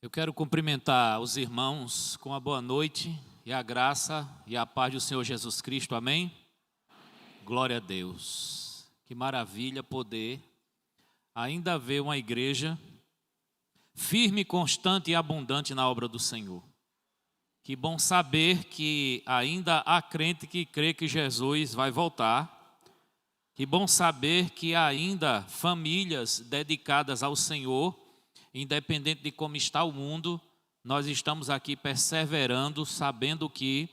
Eu quero cumprimentar os irmãos com a boa noite e a graça e a paz do Senhor Jesus Cristo, amém? Glória a Deus. Que maravilha poder ainda ver uma igreja firme, constante e abundante na obra do Senhor. Que bom saber que ainda há crente que crê que Jesus vai voltar. Que bom saber que há ainda famílias dedicadas ao Senhor. Independente de como está o mundo, nós estamos aqui perseverando, sabendo que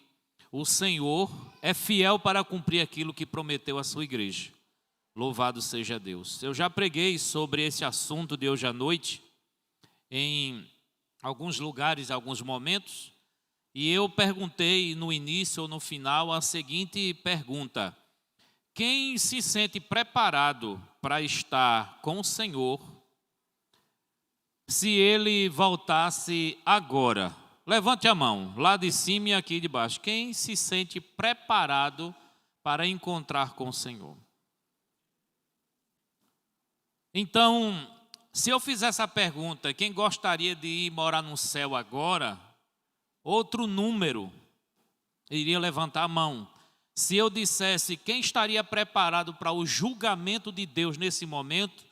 o Senhor é fiel para cumprir aquilo que prometeu à sua igreja. Louvado seja Deus. Eu já preguei sobre esse assunto de hoje à noite, em alguns lugares, em alguns momentos, e eu perguntei no início ou no final a seguinte pergunta: quem se sente preparado para estar com o Senhor se ele voltasse agora? Levante a mão, lá de cima e aqui de baixo. Quem se sente preparado para encontrar com o Senhor? Então, se eu fizer essa pergunta, quem gostaria de ir morar no céu agora? Outro número iria levantar a mão. Se eu dissesse quem estaria preparado para o julgamento de Deus nesse momento,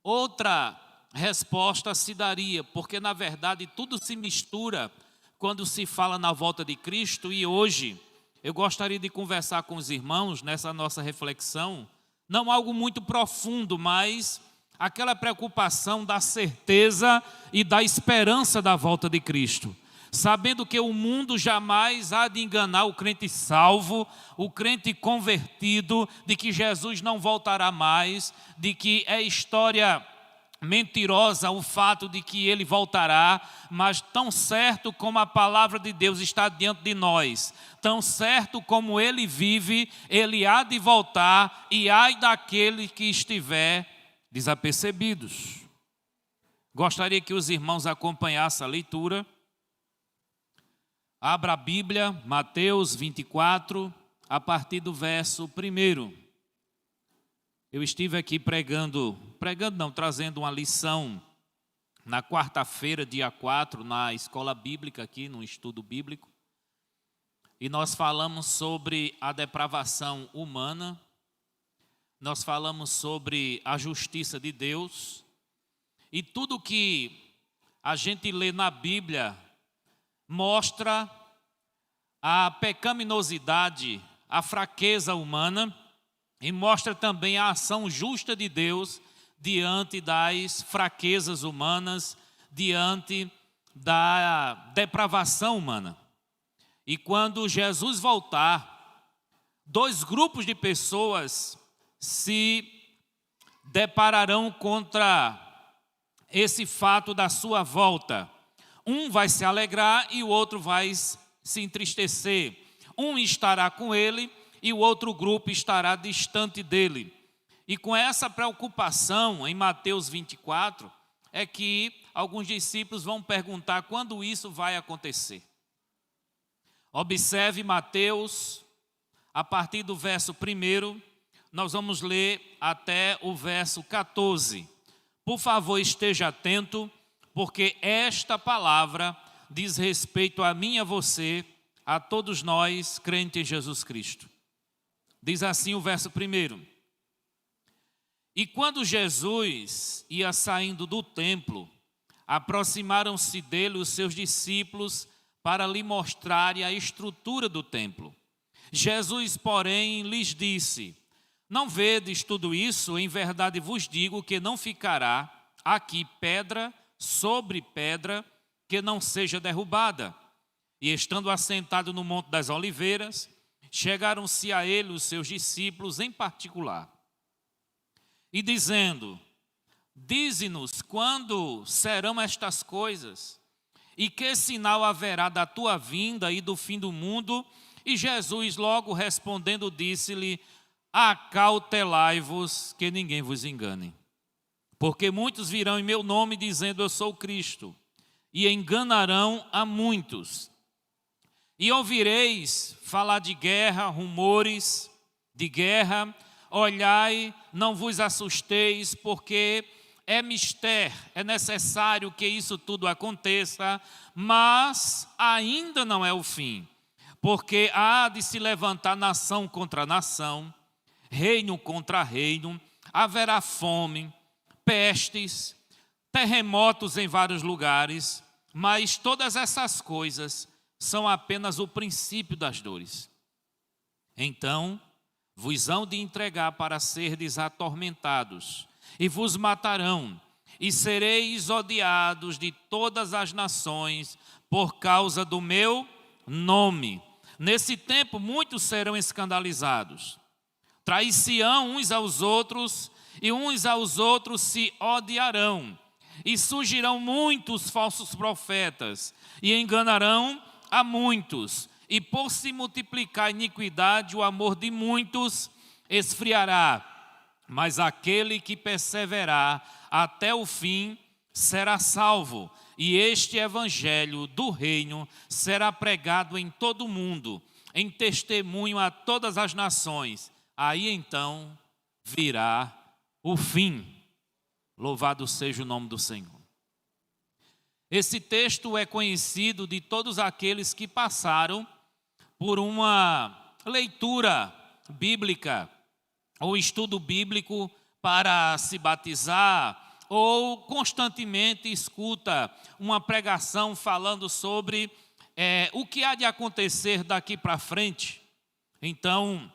outra resposta se daria, porque na verdade tudo se mistura quando se fala na volta de Cristo. E hoje eu gostaria de conversar com os irmãos nessa nossa reflexão, não algo muito profundo, mas aquela preocupação da certeza e da esperança da volta de Cristo, sabendo que o mundo jamais há de enganar o crente salvo, o crente convertido, de que Jesus não voltará mais, de que é história mentirosa o fato de que ele voltará, mas tão certo como a palavra de Deus está diante de nós, tão certo como ele vive, ele há de voltar, e ai daquele que estiver desapercebidos. Gostaria que os irmãos acompanhassem a leitura. Abra a Bíblia, Mateus 24, a partir do verso 1. Eu estive aqui trazendo uma lição na quarta-feira, dia 4, na escola bíblica aqui, no estudo bíblico. E nós falamos sobre a depravação humana, nós falamos sobre a justiça de Deus. E tudo que a gente lê na Bíblia mostra a pecaminosidade, a fraqueza humana, e mostra também a ação justa de Deus diante das fraquezas humanas, diante da depravação humana. E quando Jesus voltar, dois grupos de pessoas se depararão contra esse fato da sua volta. Um vai se alegrar e o outro vai se entristecer. Um estará com ele e o outro grupo estará distante dele. E com essa preocupação, em Mateus 24, é que alguns discípulos vão perguntar quando isso vai acontecer. Observe Mateus, a partir do verso 1, nós vamos ler até o verso 14. Por favor, esteja atento, porque esta palavra diz respeito a mim e a você, a todos nós, crentes em Jesus Cristo. Diz assim o verso 1. E quando Jesus ia saindo do templo, aproximaram-se dele os seus discípulos para lhe mostrarem a estrutura do templo. Jesus, porém, lhes disse: não vedes tudo isso? Em verdade vos digo que não ficará aqui pedra sobre pedra que não seja derrubada. E estando assentado no Monte das Oliveiras, chegaram-se a ele os seus discípulos em particular, e dizendo: dize-nos quando serão estas coisas, e que sinal haverá da tua vinda e do fim do mundo? E Jesus logo respondendo disse-lhe: acautelai-vos que ninguém vos engane, porque muitos virão em meu nome dizendo eu sou Cristo, e enganarão a muitos. E ouvireis falar de guerra, rumores de guerra. Olhai, não vos assusteis, porque é mister, é necessário que isso tudo aconteça, mas ainda não é o fim, porque há de se levantar nação contra nação, reino contra reino, haverá fome, pestes, terremotos em vários lugares, mas todas essas coisas são apenas o princípio das dores. Então vos hão de entregar para serdes atormentados, e vos matarão, e sereis odiados de todas as nações por causa do meu nome. Nesse tempo muitos serão escandalizados, trair-se-ão uns aos outros, e uns aos outros se odiarão. E surgirão muitos falsos profetas, e enganarão a muitos. E por se multiplicar a iniquidade, o amor de muitos esfriará. Mas aquele que perseverar até o fim será salvo. E este evangelho do reino será pregado em todo o mundo, em testemunho a todas as nações. Aí então virá o fim. Louvado seja o nome do Senhor. Esse texto é conhecido de todos aqueles que passaram por uma leitura bíblica ou estudo bíblico para se batizar, ou constantemente escuta uma pregação falando sobre o que há de acontecer daqui para frente. Então,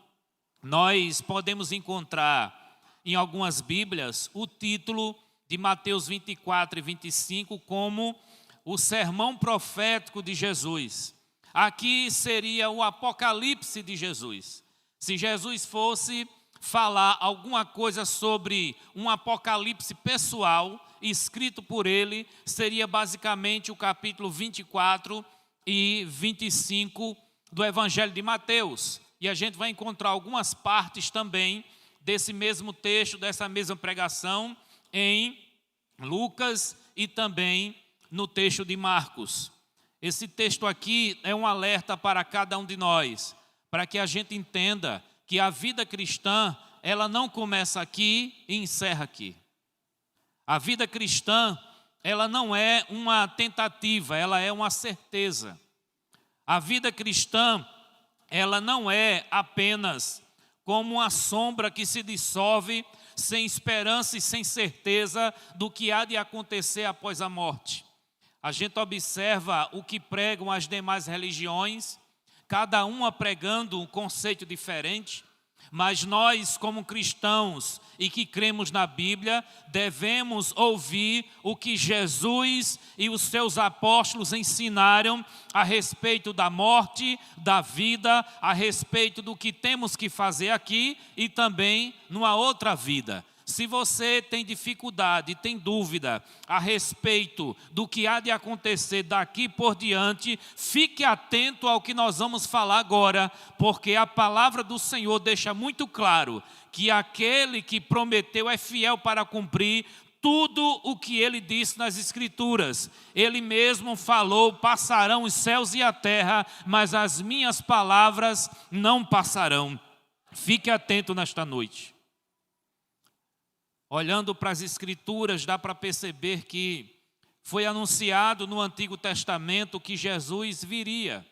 nós podemos encontrar em algumas Bíblias o título de Mateus 24 e 25 como o sermão profético de Jesus. Aqui seria o apocalipse de Jesus. Se Jesus fosse falar alguma coisa sobre um apocalipse pessoal, escrito por ele, seria basicamente o capítulo 24 e 25 do Evangelho de Mateus. E a gente vai encontrar algumas partes também desse mesmo texto, dessa mesma pregação, em Lucas e também no texto de Marcos. Esse texto aqui é um alerta para cada um de nós, para que a gente entenda que a vida cristã, ela não começa aqui e encerra aqui. A vida cristã, ela não é uma tentativa, ela é uma certeza. A vida cristã, ela não é apenas como uma sombra que se dissolve sem esperança e sem certeza do que há de acontecer após a morte. A gente observa o que pregam as demais religiões, cada uma pregando um conceito diferente, mas nós, como cristãos e que cremos na Bíblia, devemos ouvir o que Jesus e os seus apóstolos ensinaram a respeito da morte, da vida, a respeito do que temos que fazer aqui e também numa outra vida. Se você tem dificuldade, tem dúvida a respeito do que há de acontecer daqui por diante, fique atento ao que nós vamos falar agora, porque a palavra do Senhor deixa muito claro que aquele que prometeu é fiel para cumprir tudo o que ele disse nas Escrituras. Ele mesmo falou: passarão os céus e a terra, mas as minhas palavras não passarão. Fique atento nesta noite. Olhando para as Escrituras, dá para perceber que foi anunciado no Antigo Testamento que Jesus viria.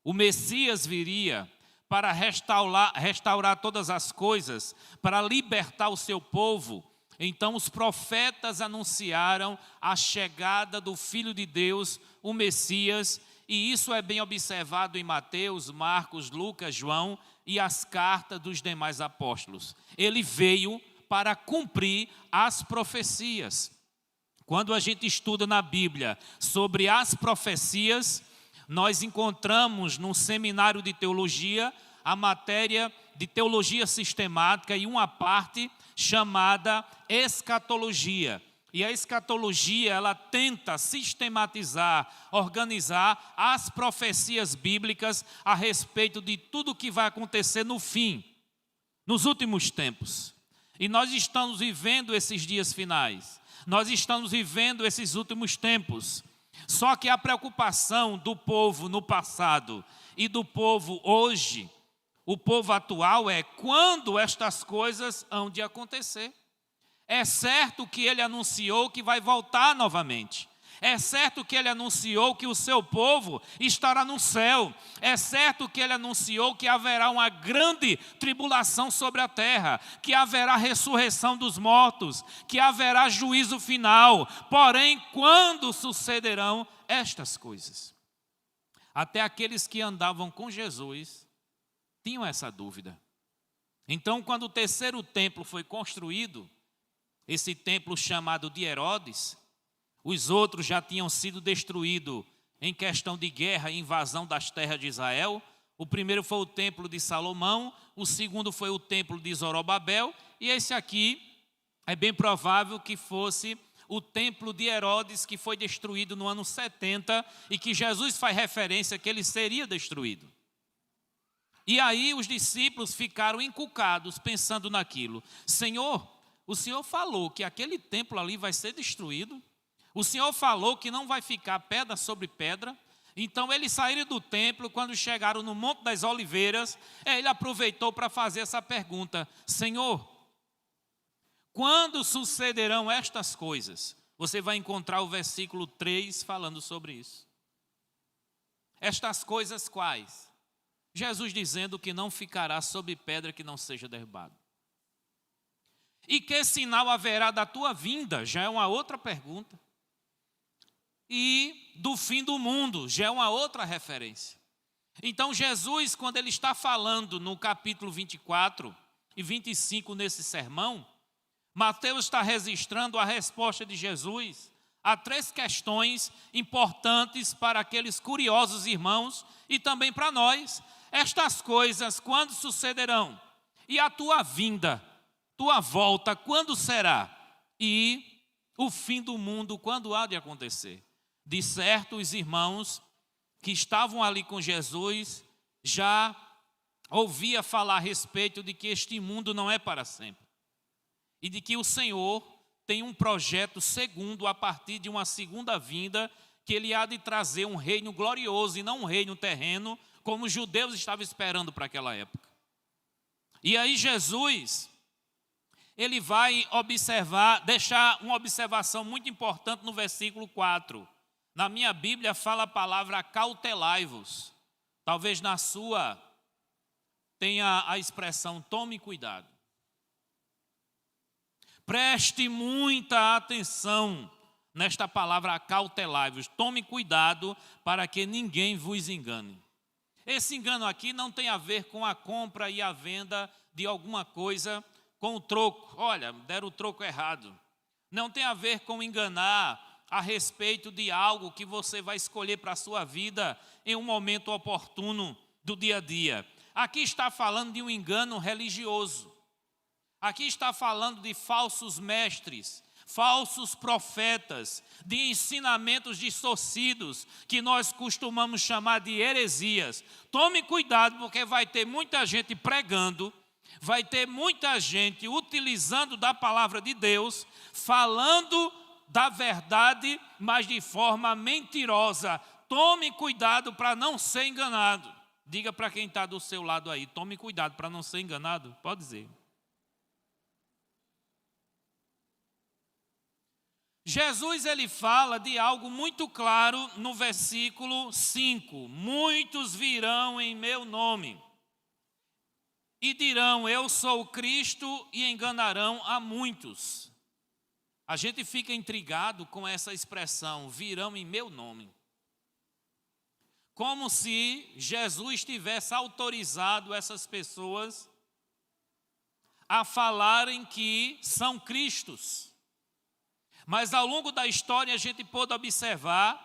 O Messias viria para restaurar todas as coisas, para libertar o seu povo. Então os profetas anunciaram a chegada do Filho de Deus, o Messias, e isso é bem observado em Mateus, Marcos, Lucas, João e as cartas dos demais apóstolos. Ele veio para cumprir as profecias. Quando a gente estuda na Bíblia sobre as profecias, nós encontramos no seminário de teologia a matéria de teologia sistemática e uma parte chamada escatologia. E a escatologia, ela tenta sistematizar, organizar as profecias bíblicas a respeito de tudo o que vai acontecer no fim, nos últimos tempos. E nós estamos vivendo esses dias finais. Nós estamos vivendo esses últimos tempos. Só que a preocupação do povo no passado e do povo hoje, o povo atual, é quando estas coisas hão de acontecer. É certo que ele anunciou que vai voltar novamente. É certo que ele anunciou que o seu povo estará no céu. É certo que ele anunciou que haverá uma grande tribulação sobre a terra, que haverá ressurreição dos mortos, que haverá juízo final. Porém, quando sucederão estas coisas? Até aqueles que andavam com Jesus tinham essa dúvida. Então, quando o terceiro templo foi construído, esse templo chamado de Herodes, os outros já tinham sido destruídos em questão de guerra e invasão das terras de Israel. O primeiro foi o templo de Salomão, o segundo foi o templo de Zorobabel, e esse aqui é bem provável que fosse o templo de Herodes, que foi destruído no ano 70, e que Jesus faz referência que ele seria destruído. E aí os discípulos ficaram encucados, pensando naquilo. Senhor, o Senhor falou que aquele templo ali vai ser destruído? O Senhor falou que não vai ficar pedra sobre pedra? Então eles saíram do templo, quando chegaram no Monte das Oliveiras, ele aproveitou para fazer essa pergunta: Senhor, quando sucederão estas coisas? Você vai encontrar o versículo 3 falando sobre isso. Estas coisas quais? Jesus dizendo que não ficará sobre pedra que não seja derrubado. E que sinal haverá da tua vinda? Já é uma outra pergunta. E do fim do mundo, já é uma outra referência. Então Jesus, quando ele está falando no capítulo 24 e 25 nesse sermão, Mateus está registrando a resposta de Jesus a 3 questões importantes para aqueles curiosos irmãos e também para nós. Estas coisas, quando sucederão? E a tua vinda, tua volta, quando será? E o fim do mundo, quando há de acontecer? De certo, os irmãos que estavam ali com Jesus já ouvia falar a respeito de que este mundo não é para sempre. E de que o Senhor tem um projeto segundo, a partir de uma segunda vinda, que ele há de trazer um reino glorioso e não um reino terreno, como os judeus estavam esperando para aquela época. E aí Jesus, ele vai observar, deixar uma observação muito importante no versículo 4. Na minha Bíblia fala a palavra acautelai-vos. Talvez na sua tenha a expressão tome cuidado. Preste muita atenção nesta palavra acautelai-vos. Tome cuidado para que ninguém vos engane. Esse engano aqui não tem a ver com a compra e a venda de alguma coisa com o troco. Olha, deram o troco errado. Não tem a ver com enganar a respeito de algo que você vai escolher para a sua vida em um momento oportuno do dia a dia. Aqui está falando de um engano religioso. Aqui está falando de falsos mestres, falsos profetas, de ensinamentos distorcidos, que nós costumamos chamar de heresias. Tome cuidado, porque vai ter muita gente pregando, vai ter muita gente utilizando da palavra de Deus, falando da verdade, mas de forma mentirosa. Tome cuidado para não ser enganado. Diga para quem está do seu lado aí, tome cuidado para não ser enganado. Pode dizer. Jesus, ele fala de algo muito claro no versículo 5. Muitos virão em meu nome e dirão, eu sou o Cristo, e enganarão a muitos. A gente fica intrigado com essa expressão, virão em meu nome. Como se Jesus tivesse autorizado essas pessoas a falarem que são Cristos. Mas ao longo da história a gente pôde observar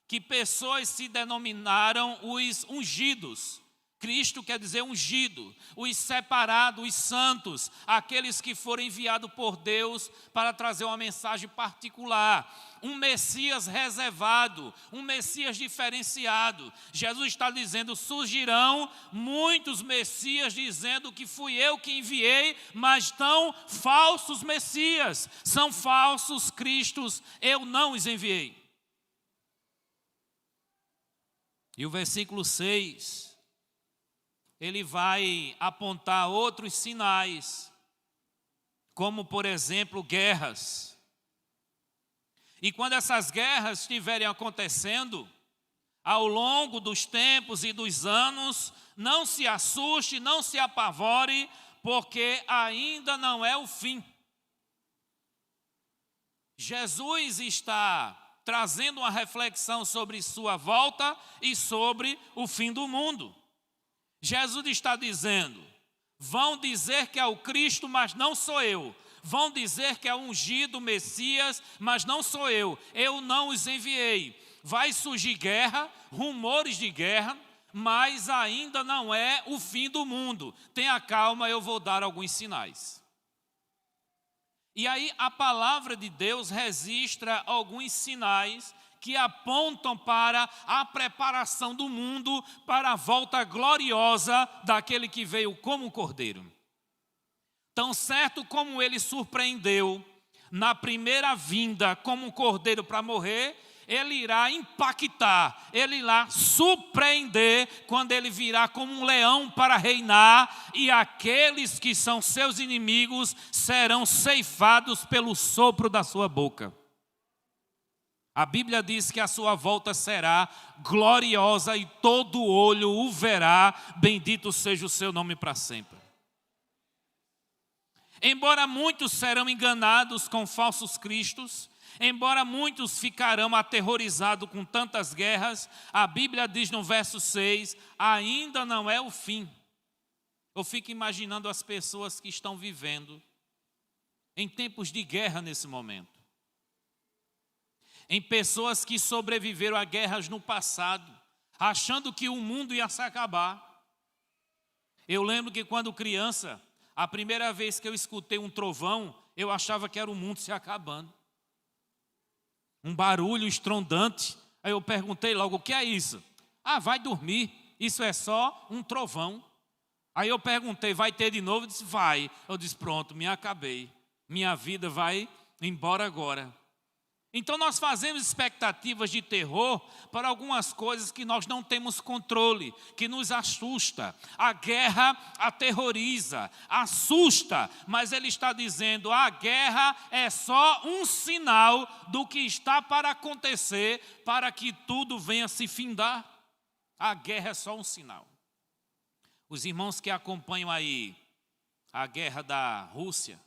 que pessoas se denominaram os ungidos. Cristo quer dizer ungido, os separados, os santos, aqueles que foram enviados por Deus para trazer uma mensagem particular, um Messias reservado, um Messias diferenciado. Jesus está dizendo, surgirão muitos Messias dizendo que fui eu que enviei, mas estão falsos Messias, são falsos Cristos, eu não os enviei. E o versículo 6... ele vai apontar outros sinais como, por exemplo, guerras. E quando essas guerras estiverem acontecendo, ao longo dos tempos e dos anos, não se assuste, não se apavore, porque ainda não é o fim. Jesus está trazendo uma reflexão sobre sua volta e sobre o fim do mundo. Jesus está dizendo: vão dizer que é o Cristo, mas não sou eu. Vão dizer que é o ungido, o Messias, mas não sou eu. Eu não os enviei. Vai surgir guerra, rumores de guerra, mas ainda não é o fim do mundo. Tenha calma, eu vou dar alguns sinais. E aí a palavra de Deus registra alguns sinais que apontam para a preparação do mundo para a volta gloriosa daquele que veio como cordeiro. Tão certo como ele surpreendeu na primeira vinda como um cordeiro para morrer, ele irá impactar, ele irá surpreender quando ele virá como um leão para reinar, e aqueles que são seus inimigos serão ceifados pelo sopro da sua boca. A Bíblia diz que a sua volta será gloriosa e todo olho o verá, bendito seja o seu nome para sempre. Embora muitos serão enganados com falsos cristos, embora muitos ficarão aterrorizados com tantas guerras, a Bíblia diz no verso 6, ainda não é o fim. Eu fico imaginando as pessoas que estão vivendo em tempos de guerra nesse momento. Em pessoas que sobreviveram a guerras no passado, achando que o mundo ia se acabar. Eu lembro que quando criança, a primeira vez que eu escutei um trovão, eu achava que era o mundo se acabando. Um barulho estrondante. Aí eu perguntei logo, o que é isso? Ah, vai dormir, isso é só um trovão. Aí eu perguntei, vai ter de novo? Disse, vai. Eu disse, pronto, me acabei. Minha vida vai embora agora. Então nós fazemos expectativas de terror para algumas coisas que nós não temos controle, que nos assusta. A guerra aterroriza, assusta, mas ele está dizendo, a guerra é só um sinal do que está para acontecer, para que tudo venha se findar. A guerra é só um sinal. Os irmãos que acompanham aí a guerra da Rússia,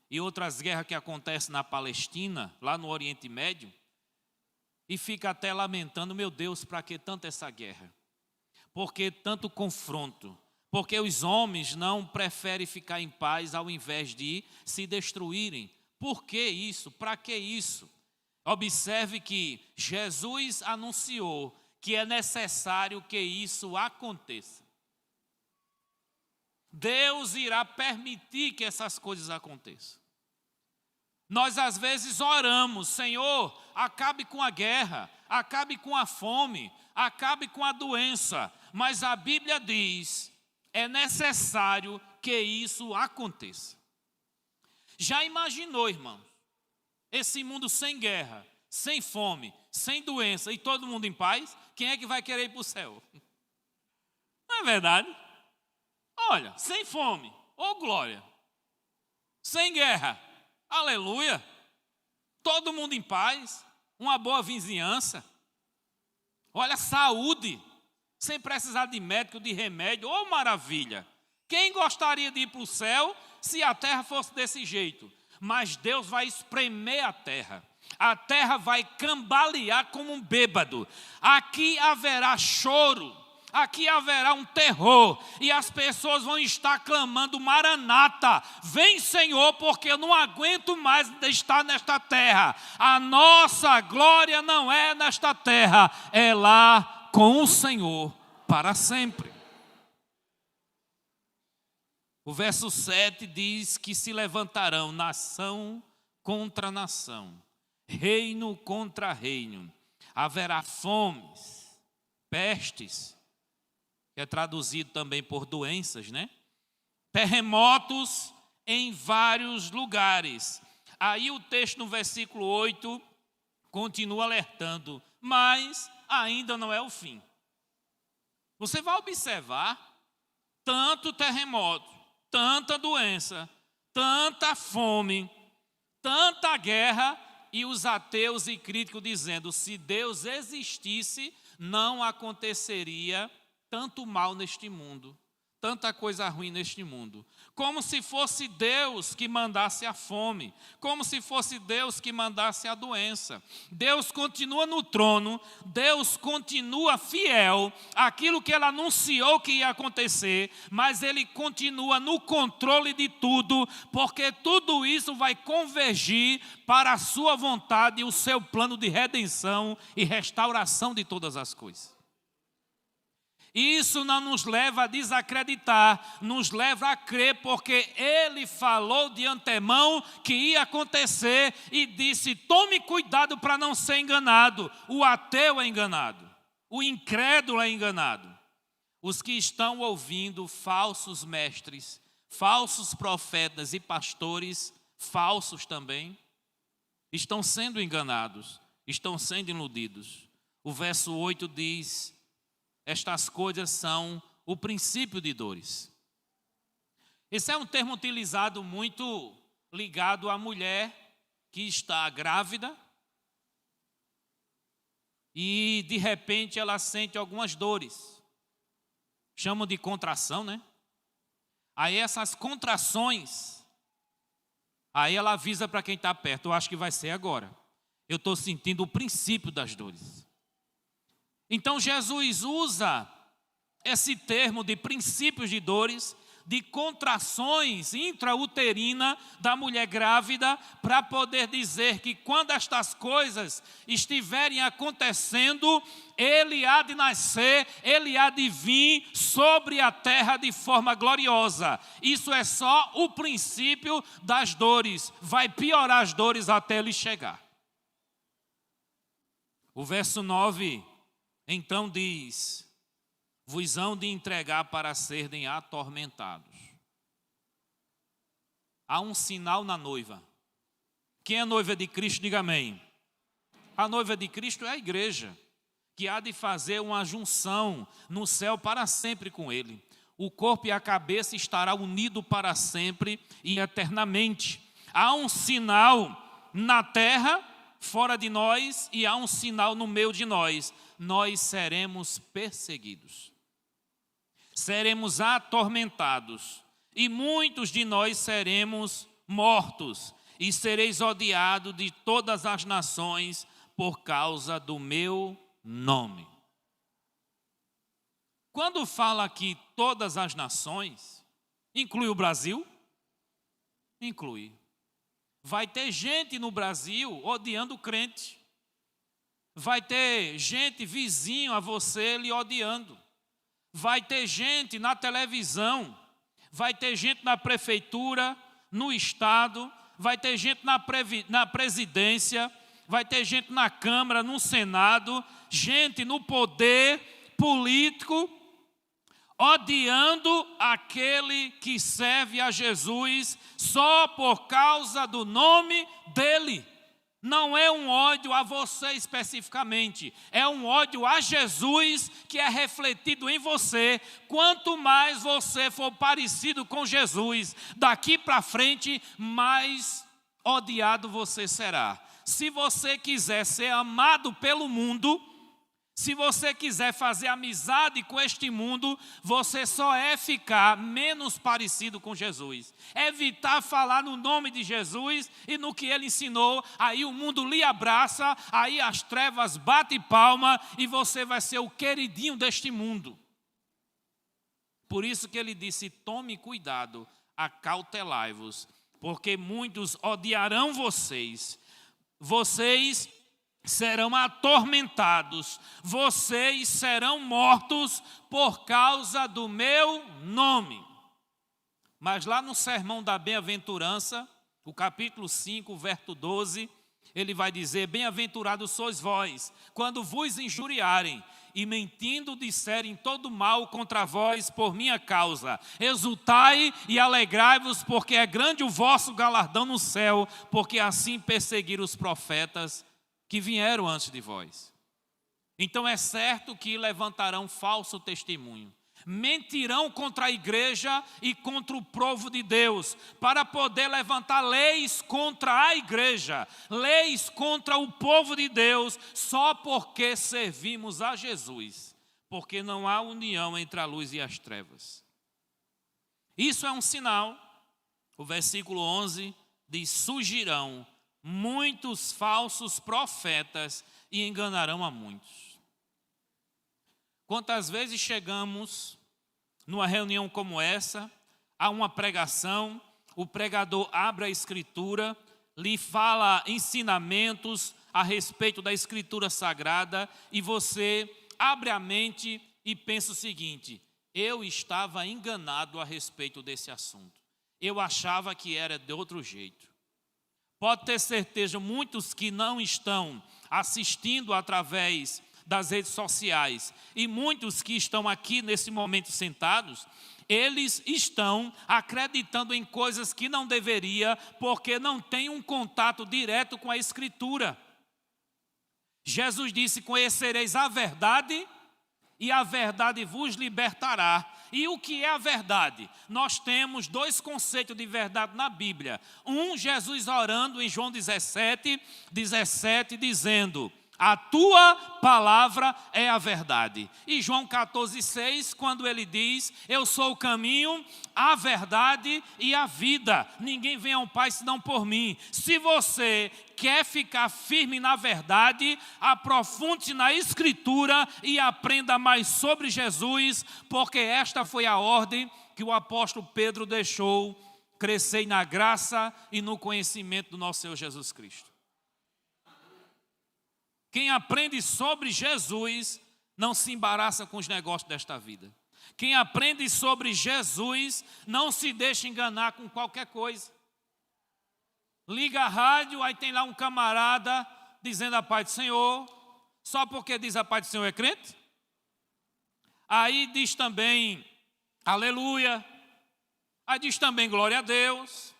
e outras guerras que acontecem na Palestina, lá no Oriente Médio, e fica até lamentando, meu Deus, para que tanta essa guerra? Por que tanto confronto? Porque os homens não preferem ficar em paz ao invés de se destruírem. Por que isso? Para que isso? Observe que Jesus anunciou que é necessário que isso aconteça. Deus irá permitir que essas coisas aconteçam. Nós às vezes oramos, Senhor, acabe com a guerra, acabe com a fome, acabe com a doença. Mas a Bíblia diz, é necessário que isso aconteça. Já imaginou, irmão, esse mundo sem guerra, sem fome, sem doença e todo mundo em paz? Quem é que vai querer ir para o céu? Não é verdade? Olha, sem fome, ô glória, sem guerra, aleluia, todo mundo em paz, uma boa vizinhança, olha, saúde, sem precisar de médico, de remédio, ô maravilha. Quem gostaria de ir para o céu se a terra fosse desse jeito? Mas Deus vai espremer a terra vai cambalear como um bêbado, aqui haverá choro, aqui haverá um terror, e as pessoas vão estar clamando, Maranata, vem Senhor, porque eu não aguento mais estar nesta terra. A nossa glória não é nesta terra, é lá com o Senhor para sempre. O verso 7 diz que se levantarão nação contra nação, reino contra reino, haverá fomes, pestes, que é traduzido também por doenças, né? Terremotos em vários lugares. Aí o texto no versículo 8 continua alertando, mas ainda não é o fim. Você vai observar tanto terremoto, tanta doença, tanta fome, tanta guerra, e os ateus e críticos dizendo: se Deus existisse, não aconteceria tanto mal neste mundo, tanta coisa ruim neste mundo. Como se fosse Deus que mandasse a fome, como se fosse Deus que mandasse a doença. Deus continua no trono, Deus continua fiel àquilo que Ele anunciou que ia acontecer, mas Ele continua no controle de tudo, porque tudo isso vai convergir para a sua vontade e o seu plano de redenção e restauração de todas as coisas. Isso não nos leva a desacreditar, nos leva a crer, porque Ele falou de antemão que ia acontecer e disse: tome cuidado para não ser enganado. O ateu é enganado, o incrédulo é enganado. Os que estão ouvindo falsos mestres, falsos profetas e pastores, falsos também, estão sendo enganados, estão sendo iludidos. O verso 8 diz: estas coisas são o princípio de dores. Esse é um termo utilizado muito ligado à mulher que está grávida e de repente ela sente algumas dores. Chamam de contração, né? Aí essas contrações, aí ela avisa para quem está perto: eu acho que vai ser agora. Eu estou sentindo o princípio das dores. Então Jesus usa esse termo de princípios de dores, de contrações intrauterina da mulher grávida, para poder dizer que quando estas coisas estiverem acontecendo, Ele há de nascer, Ele há de vir sobre a terra de forma gloriosa. Isso é só o princípio das dores, vai piorar as dores até Ele chegar. O verso 9... então diz: vos hão de entregar para serem atormentados. Há um sinal na noiva. Quem é noiva de Cristo, diga amém. A noiva de Cristo é a igreja, que há de fazer uma junção no céu para sempre com Ele. O corpo e a cabeça estará unido para sempre e eternamente. Há um sinal na terra, fora de nós, e há um sinal no meio de nós. Nós seremos perseguidos, seremos atormentados, e muitos de nós seremos mortos, e sereis odiados de todas as nações por causa do meu nome. Quando fala aqui todas as nações, inclui o Brasil? Inclui. Vai ter gente no Brasil odiando o crente. Vai ter gente vizinho a você lhe odiando. Vai ter gente na televisão. Vai ter gente na prefeitura, no estado. Vai ter gente na presidência. Vai ter gente na Câmara, no Senado. Gente no poder político, odiando aquele que serve a Jesus só por causa do nome dele. Não é um ódio a você especificamente, é um ódio a Jesus que é refletido em você. Quanto mais você for parecido com Jesus, daqui para frente, mais odiado você será. Se você quiser ser amado pelo mundo, se você quiser fazer amizade com este mundo, você só é ficar menos parecido com Jesus. Evitar falar no nome de Jesus e no que Ele ensinou, aí o mundo lhe abraça, aí as trevas batem palma e você vai ser o queridinho deste mundo. Por isso que Ele disse: tome cuidado, acautelai-vos, porque muitos odiarão vocês. Vocês serão atormentados, vocês serão mortos por causa do meu nome. Mas lá no sermão da bem-aventurança, o capítulo 5, verso 12, ele vai dizer: bem-aventurados sois vós, quando vos injuriarem e mentindo disserem todo mal contra vós por minha causa. Exultai e alegrai-vos, porque é grande o vosso galardão no céu, porque assim perseguiram os profetas que vieram antes de vós. Então é certo que levantarão falso testemunho. mentirão contra a igreja e contra o povo de Deus, para poder levantar leis contra a igreja, leis contra o povo de Deus, só porque servimos a Jesus, porque não há união entre a luz e as trevas. Isso é um sinal. O versículo 11 diz: surgirão muitos falsos profetas e enganarão a muitos. Quantas vezes chegamos numa reunião como essa, a uma pregação, o pregador abre a Escritura, lhe fala ensinamentos a respeito da Escritura Sagrada, e você abre a mente e pensa o seguinte: eu estava enganado a respeito desse assunto. Eu achava que era de outro jeito. Pode ter certeza, muitos que não estão assistindo através das redes sociais e muitos que estão aqui nesse momento sentados, eles estão acreditando em coisas que não deveria, porque não tem um contato direto com a Escritura. Jesus disse: conhecereis a verdade e a verdade vos libertará. E o que é a verdade? Nós temos dois conceitos de verdade na Bíblia. Jesus orando em João 17, dizendo: a tua palavra é a verdade. E João 14,6, quando ele diz: eu sou o caminho, a verdade e a vida. Ninguém vem ao Pai senão por mim. Se você quer ficar firme na verdade, aprofunde-se na Escritura e aprenda mais sobre Jesus, porque esta foi a ordem que o apóstolo Pedro deixou: crescei na graça e no conhecimento do nosso Senhor Jesus Cristo. Quem aprende sobre Jesus não se embaraça com os negócios desta vida. Quem aprende sobre Jesus não se deixa enganar com qualquer coisa. Liga a rádio, aí tem lá um camarada dizendo a paz do Senhor. Só porque diz a paz do Senhor é crente? Aí diz também aleluia. Aí diz também glória a Deus.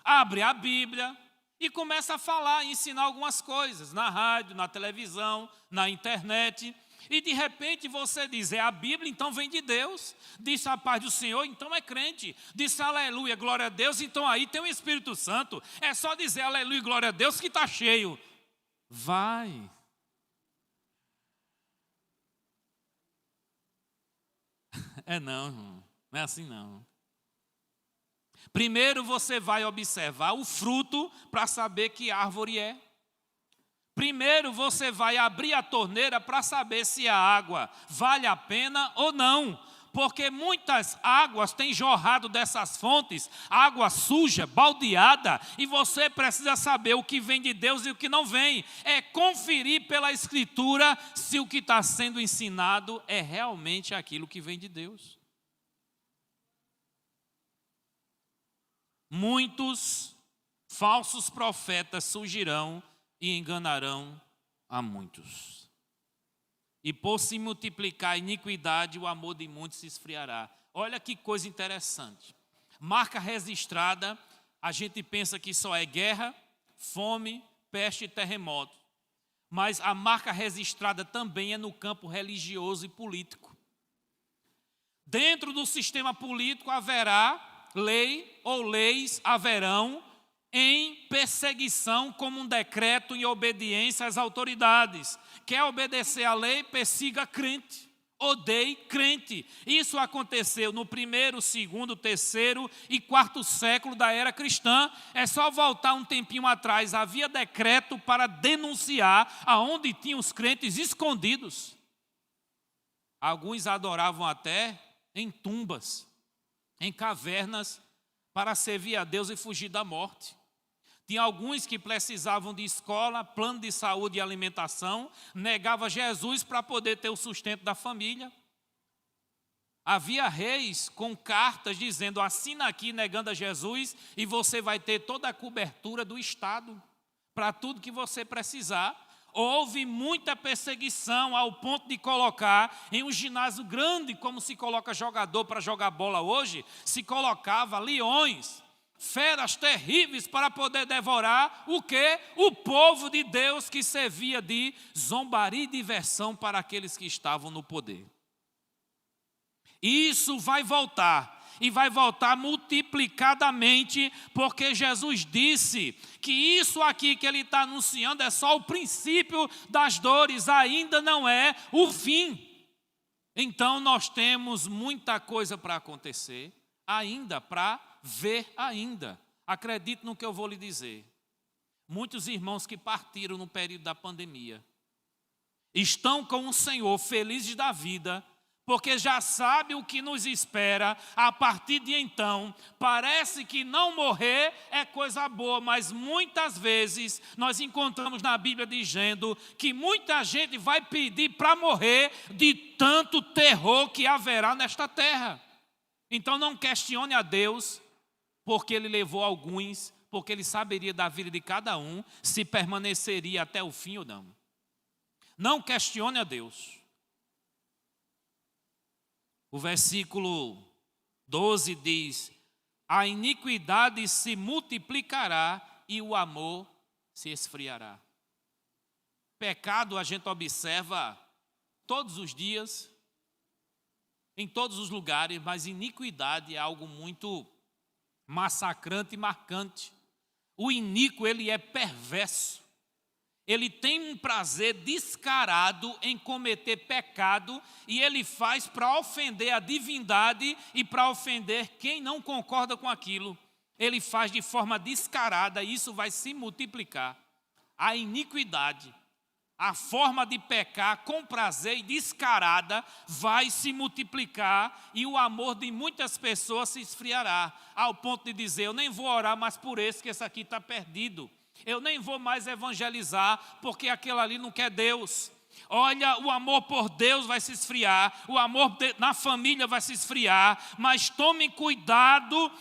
Abre a Bíblia e começa a falar, ensinar algumas coisas na rádio, na televisão, na internet. E de repente você diz: é a Bíblia, então vem de Deus. Disse a paz do Senhor, então é crente. Disse aleluia, glória a Deus, então aí tem o Espírito Santo. É só dizer aleluia, glória a Deus que está cheio. Vai. Não é assim não. Primeiro você vai observar o fruto para saber que árvore é. Primeiro você vai abrir a torneira para saber se a água vale a pena ou não. Porque muitas águas têm jorrado dessas fontes, água suja, baldeada, e você precisa saber o que vem de Deus e o que não vem. É conferir pela Escritura se o que está sendo ensinado é realmente aquilo que vem de Deus. Muitos falsos profetas surgirão e enganarão a muitos. E por se multiplicar a iniquidade, o amor de muitos se esfriará. Olha que coisa interessante. Marca registrada, a gente pensa que só é guerra, fome, peste e terremoto. Mas a marca registrada também é no campo religioso e político. Dentro do sistema político haverá lei ou leis haverão em perseguição como um decreto em obediência às autoridades. Quer obedecer à lei, persiga crente, odeie crente. Isso aconteceu no 1º, 2º, 3º e 4º século da era cristã. É só voltar um tempinho atrás, havia decreto para denunciar aonde tinham os crentes escondidos. Alguns adoravam até em tumbas, em cavernas, para servir a Deus e fugir da morte. Tinha alguns que precisavam de escola, plano de saúde e alimentação, negava Jesus para poder ter o sustento da família. Havia reis com cartas dizendo: assina aqui negando a Jesus e você vai ter toda a cobertura do Estado para tudo que você precisar. Houve muita perseguição ao ponto de colocar em um ginásio grande, como se coloca jogador para jogar bola hoje, se colocava leões, feras terríveis para poder devorar o quê? O povo de Deus, que servia de zombaria e diversão para aqueles que estavam no poder. Isso vai voltar. E vai voltar multiplicadamente, porque Jesus disse que isso aqui que ele está anunciando é só o princípio das dores, ainda não é o fim. Então nós temos muita coisa para acontecer, ainda, para ver ainda. Acredite no que eu vou lhe dizer. Muitos irmãos que partiram no período da pandemia estão com o Senhor felizes da vida, porque já sabe o que nos espera a partir de então. Parece que não morrer é coisa boa, mas muitas vezes nós encontramos na Bíblia dizendo que muita gente vai pedir para morrer de tanto terror que haverá nesta terra. Então não questione a Deus, porque Ele levou alguns, porque Ele saberia da vida de cada um, se permaneceria até o fim ou não. Não questione a Deus. O versículo 12 diz: a iniquidade se multiplicará e o amor se esfriará. Pecado a gente observa todos os dias, em todos os lugares, mas iniquidade é algo muito massacrante e marcante. O iníquo, ele é perverso. Ele tem um prazer descarado em cometer pecado e ele faz para ofender a divindade e para ofender quem não concorda com aquilo. Ele faz de forma descarada e isso vai se multiplicar. A iniquidade, a forma de pecar com prazer e descarada vai se multiplicar e o amor de muitas pessoas se esfriará, ao ponto de dizer: eu nem vou orar mais por esse, que esse aqui está perdido. Eu nem vou mais evangelizar, porque aquele ali não quer Deus. Olha, o amor por Deus vai se esfriar, o amor na família vai se esfriar, mas tome cuidado,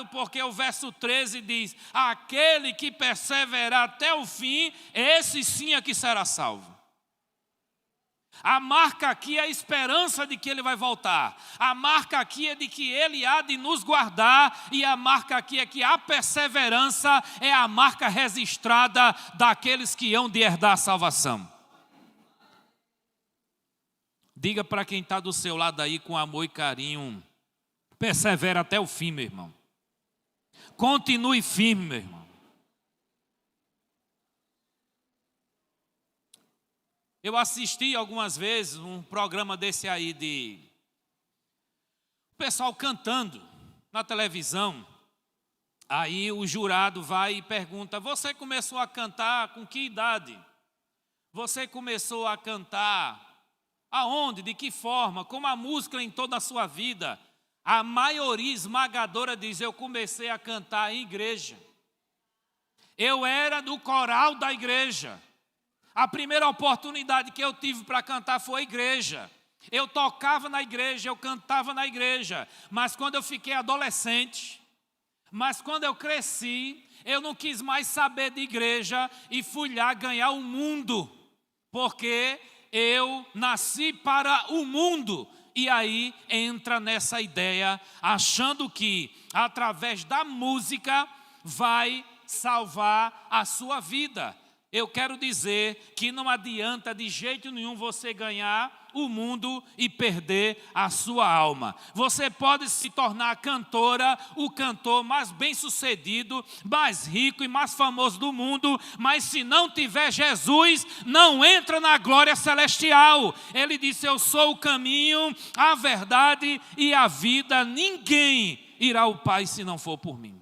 porque o verso 13 diz: aquele que perseverar até o fim, esse sim é que será salvo. A marca aqui é a esperança de que Ele vai voltar. A marca aqui é de que Ele há de nos guardar. E a marca aqui é que a perseverança é a marca registrada daqueles que hão de herdar a salvação. Diga para quem está do seu lado aí com amor e carinho: persevera até o fim, meu irmão. Continue firme, meu irmão. Eu assisti algumas vezes um programa desse aí de o pessoal cantando na televisão. Aí o jurado vai e pergunta: você começou a cantar com que idade? Você começou a cantar aonde? De que forma? Como a música em toda a sua vida? A maioria esmagadora diz: eu comecei a cantar em igreja. Eu era do coral da igreja. A primeira oportunidade que eu tive para cantar foi a igreja. Eu tocava na igreja, eu cantava na igreja. Mas quando eu fiquei adolescente, quando eu cresci, eu não quis mais saber de igreja e fui lá ganhar o mundo. Porque eu nasci para o mundo. E aí entra nessa ideia, achando que através da música vai salvar a sua vida. Eu quero dizer que não adianta de jeito nenhum você ganhar o mundo e perder a sua alma. Você pode se tornar cantora, o cantor mais bem-sucedido, mais rico e mais famoso do mundo, mas se não tiver Jesus, não entra na glória celestial. Ele disse: eu sou o caminho, a verdade e a vida. Ninguém irá ao Pai se não for por mim.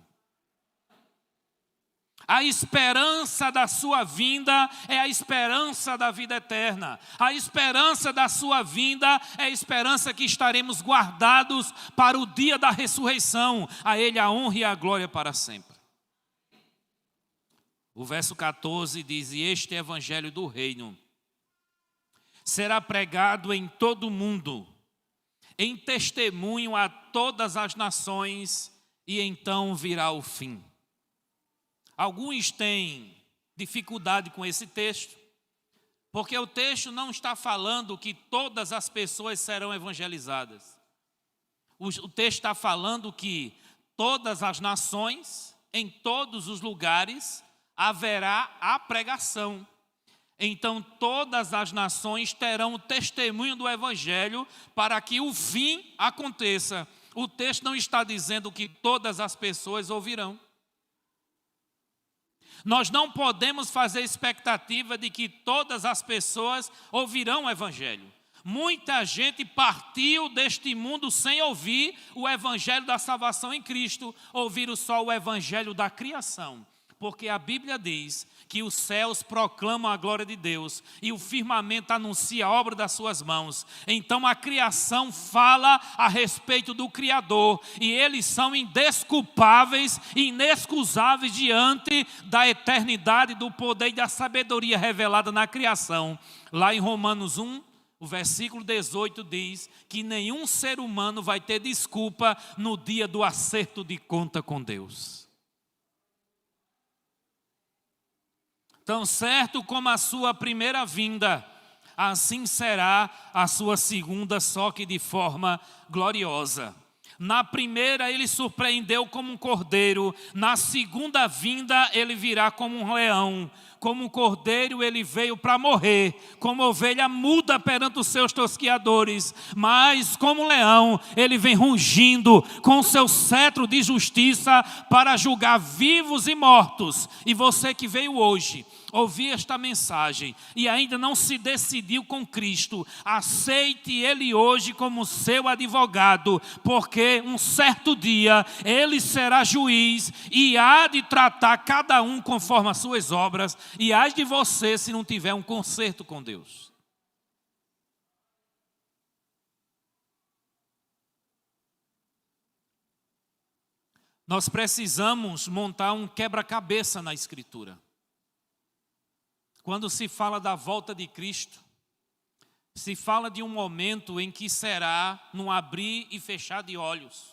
A esperança da sua vinda é a esperança da vida eterna. A esperança da sua vinda é a esperança que estaremos guardados para o dia da ressurreição. A Ele a honra e a glória para sempre. O verso 14 diz: e este evangelho do reino será pregado em todo o mundo, em testemunho a todas as nações, e então virá o fim. Alguns têm dificuldade com esse texto, porque o texto não está falando que todas as pessoas serão evangelizadas. O texto está falando que todas as nações, em todos os lugares, haverá a pregação. então todas as nações terão o testemunho do Evangelho para que o fim aconteça. O texto não está dizendo que todas as pessoas ouvirão. Nós não podemos fazer expectativa de que todas as pessoas ouvirão o Evangelho. Muita gente partiu deste mundo sem ouvir o Evangelho da salvação em Cristo, ouviram só o Evangelho da criação. Porque a Bíblia diz que os céus proclamam a glória de Deus e o firmamento anuncia a obra das suas mãos. Então a criação fala a respeito do Criador e eles são indesculpáveis e inexcusáveis diante da eternidade, do poder e da sabedoria revelada na criação. Lá em Romanos 1, o versículo 18 diz que nenhum ser humano vai ter desculpa no dia do acerto de conta com Deus. Tão certo como a sua primeira vinda, assim será a sua segunda, só que de forma gloriosa. Na primeira ele surpreendeu como um cordeiro, na segunda vinda ele virá como um leão. Como um cordeiro ele veio para morrer, como ovelha muda perante os seus tosquiadores, mas como leão ele vem rugindo com seu cetro de justiça para julgar vivos e mortos. E você que veio hoje ouvir esta mensagem e ainda não se decidiu com Cristo, aceite Ele hoje como seu advogado, porque um certo dia Ele será juiz e há de tratar cada um conforme as suas obras, e há de você se não tiver um conserto com Deus. Nós precisamos montar um quebra-cabeça na Escritura. Quando se fala da volta de Cristo, se fala de um momento em que será num abrir e fechar de olhos.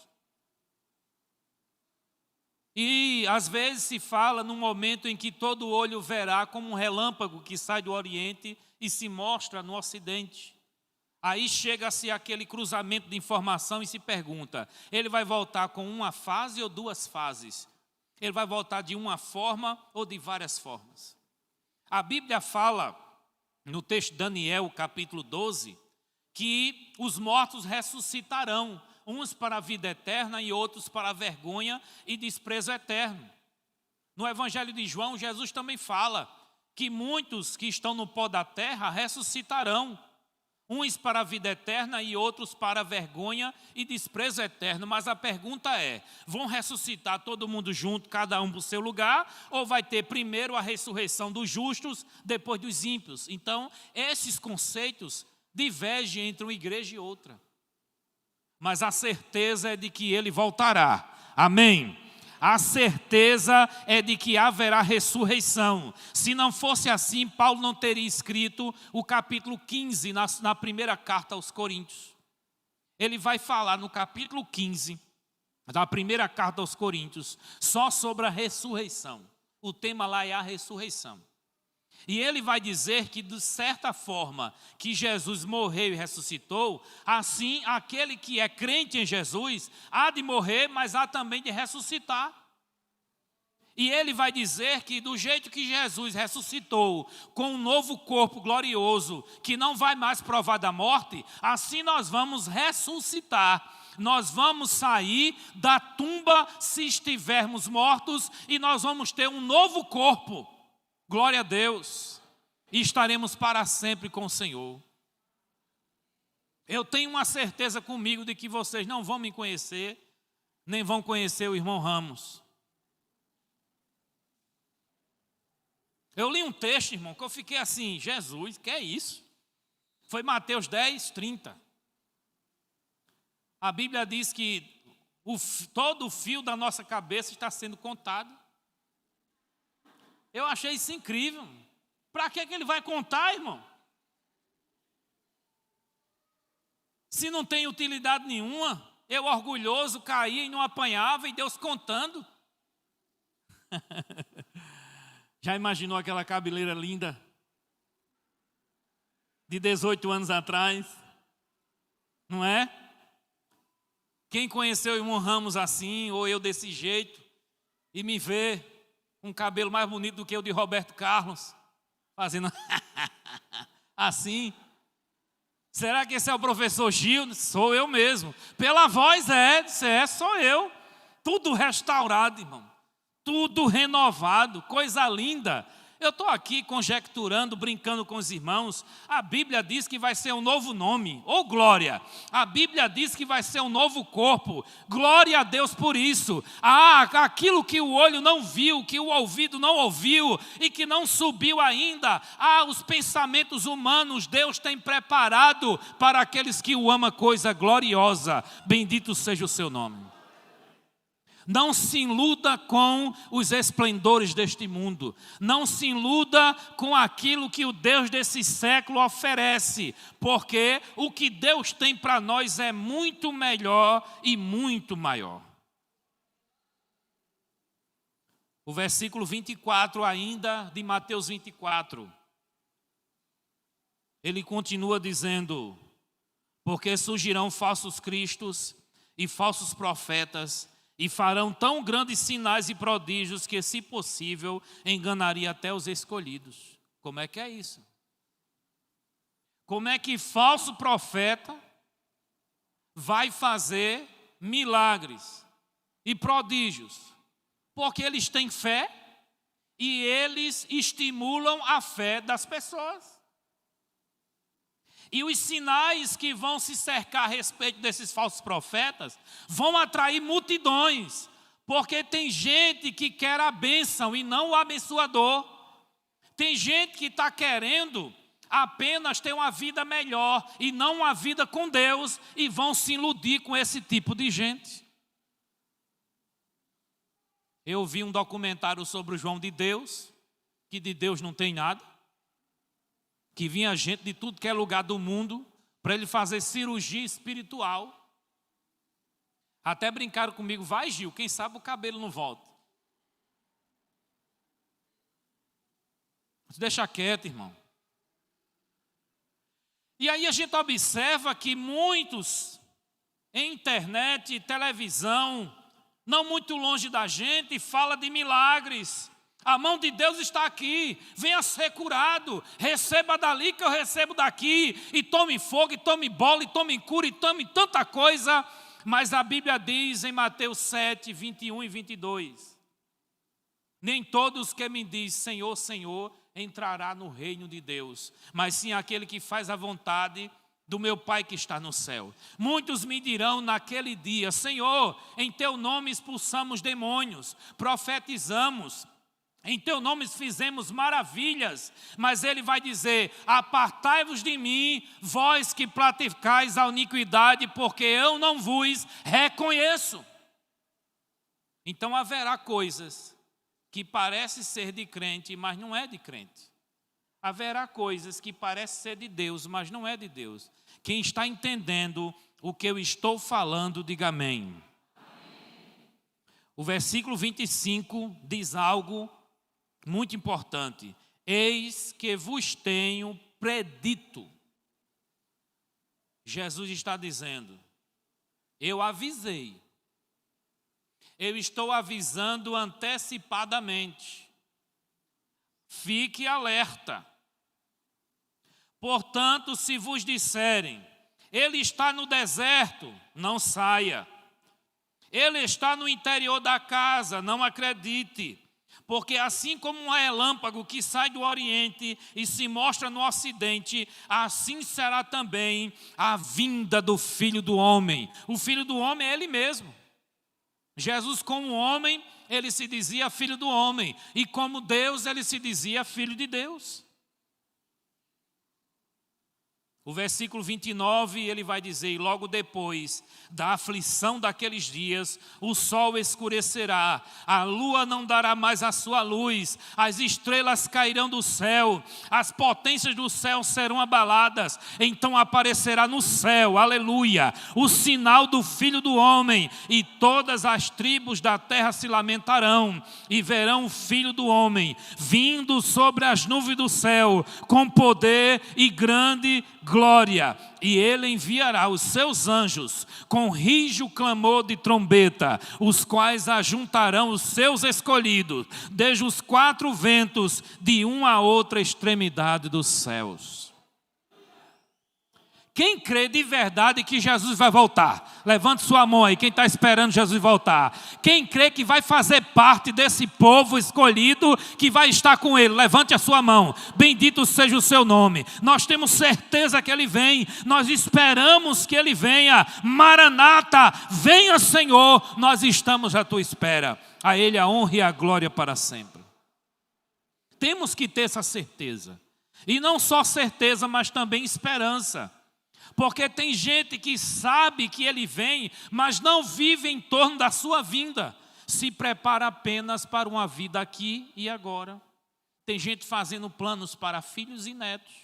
E às vezes se fala num momento em que todo olho verá como um relâmpago que sai do Oriente e se mostra no Ocidente. Aí chega-se aquele cruzamento de informação e se pergunta, ele vai voltar com uma fase ou duas fases? Ele vai voltar de uma forma ou de várias formas? A Bíblia fala, no texto de Daniel, capítulo 12, que os mortos ressuscitarão, uns para a vida eterna e outros para a vergonha e desprezo eterno. No Evangelho de João, Jesus também fala que muitos que estão no pó da terra ressuscitarão, uns para a vida eterna e outros para a vergonha e desprezo eterno. Mas a pergunta é, vão ressuscitar todo mundo junto, cada um para o seu lugar? Ou vai ter primeiro a ressurreição dos justos, depois dos ímpios? Então, esses conceitos divergem entre uma igreja e outra. Mas a certeza é de que ele voltará. Amém? A certeza é de que haverá ressurreição. Se não fosse assim, Paulo não teria escrito o capítulo 15 na primeira carta aos Coríntios. Ele vai falar no capítulo 15 da primeira carta aos Coríntios só sobre a ressurreição. O tema lá é a ressurreição. E ele vai dizer que, de certa forma, que Jesus morreu e ressuscitou, assim aquele que é crente em Jesus há de morrer, mas há também de ressuscitar. E ele vai dizer que do jeito que Jesus ressuscitou, com um novo corpo glorioso, que não vai mais provar da morte, assim nós vamos ressuscitar. Nós vamos sair da tumba se estivermos mortos e nós vamos ter um novo corpo. Glória a Deus, e estaremos para sempre com o Senhor. Eu tenho uma certeza comigo de que vocês não vão me conhecer, nem vão conhecer o irmão Ramos. Eu li um texto, irmão, que eu fiquei assim, Jesus, que é isso? Foi Mateus 10, 30. A Bíblia diz que todo o fio da nossa cabeça está sendo contado. Eu achei isso incrível. Para que ele vai contar, irmão? Se não tem utilidade nenhuma, eu orgulhoso caía e não apanhava e Deus contando. Já imaginou aquela cabeleira linda de 18 anos atrás? Não é? Quem conheceu o irmão Ramos assim, ou eu desse jeito, e me vê um cabelo mais bonito do que o de Roberto Carlos, fazendo Assim? Será que esse é o professor Gil? Sou eu mesmo. Pela voz sou eu. Tudo restaurado, irmão. Tudo renovado, coisa linda. Eu estou aqui conjecturando, brincando com os irmãos. A Bíblia diz que vai ser um novo nome, ou glória. A Bíblia diz que vai ser um novo corpo. Glória a Deus por isso. Aquilo que o olho não viu, que o ouvido não ouviu e que não subiu ainda. Os pensamentos humanos Deus tem preparado para aqueles que o amam, coisa gloriosa. Bendito seja o seu nome. Não se iluda com os esplendores deste mundo. Não se iluda com aquilo que o Deus desse século oferece. Porque o que Deus tem para nós é muito melhor e muito maior. O versículo 24 ainda de Mateus 24. Ele continua dizendo: porque surgirão falsos cristos e falsos profetas, e farão tão grandes sinais e prodígios que, se possível, enganaria até os escolhidos. Como é que é isso? Como é que falso profeta vai fazer milagres e prodígios? Porque eles têm fé e eles estimulam a fé das pessoas. E os sinais que vão se cercar a respeito desses falsos profetas vão atrair multidões, porque tem gente que quer a bênção e não o abençoador. Tem gente que está querendo apenas ter uma vida melhor e não uma vida com Deus, e vão se iludir com esse tipo de gente. Eu vi um documentário sobre o João de Deus, que de Deus não tem nada. Que vinha gente de tudo que é lugar do mundo para ele fazer cirurgia espiritual. Até brincaram comigo: vai, Gil, quem sabe o cabelo não volta. Deixa quieto, irmão. E aí a gente observa que muitos em internet e televisão, não muito longe da gente, fala de milagres. A mão de Deus está aqui, venha ser curado, receba dali que eu recebo daqui, e tome fogo, e tome bola, e tome cura, e tome tanta coisa. Mas a Bíblia diz em Mateus 7, 21 e 22, nem todos que me dizem Senhor, Senhor, entrará no reino de Deus, mas sim aquele que faz a vontade do meu Pai que está no céu. Muitos me dirão naquele dia: Senhor, em teu nome expulsamos demônios, profetizamos, em teu nome fizemos maravilhas. Mas ele vai dizer: apartai-vos de mim, vós que praticais a iniquidade, porque eu não vos reconheço. Então haverá coisas que parecem ser de crente, mas não é de crente. Haverá coisas que parecem ser de Deus, mas não é de Deus. Quem está entendendo o que eu estou falando, diga amém. O versículo 25 diz algo muito importante: eis que vos tenho predito. Jesus está dizendo: eu avisei, eu estou avisando antecipadamente, fique alerta. Portanto, se vos disserem, ele está no deserto, não saia. Ele está no interior da casa, não acredite. Porque assim como um relâmpago que sai do Oriente e se mostra no Ocidente, assim será também a vinda do Filho do Homem. O Filho do Homem é Ele mesmo. Jesus, como homem, Ele se dizia Filho do Homem. E como Deus, Ele se dizia Filho de Deus. O versículo 29, ele vai dizer: e logo depois da aflição daqueles dias, o sol escurecerá, a lua não dará mais a sua luz, as estrelas cairão do céu, as potências do céu serão abaladas. Então aparecerá no céu, aleluia, o sinal do Filho do Homem, e todas as tribos da terra se lamentarão, e verão o Filho do Homem vindo sobre as nuvens do céu, com poder e grande glória, e ele enviará os seus anjos com rijo clamor de trombeta, os quais ajuntarão os seus escolhidos desde os quatro ventos, de uma a outra extremidade dos céus. Quem crê de verdade que Jesus vai voltar? Levante sua mão aí, quem está esperando Jesus voltar. Quem crê que vai fazer parte desse povo escolhido que vai estar com Ele? Levante a sua mão. Bendito seja o seu nome. Nós temos certeza que Ele vem. Nós esperamos que Ele venha. Maranata, venha Senhor. Nós estamos à tua espera. A Ele a honra e a glória para sempre. Temos que ter essa certeza. E não só certeza, mas também esperança. Porque tem gente que sabe que Ele vem, mas não vive em torno da sua vinda. Se prepara apenas para uma vida aqui e agora. Tem gente fazendo planos para filhos e netos.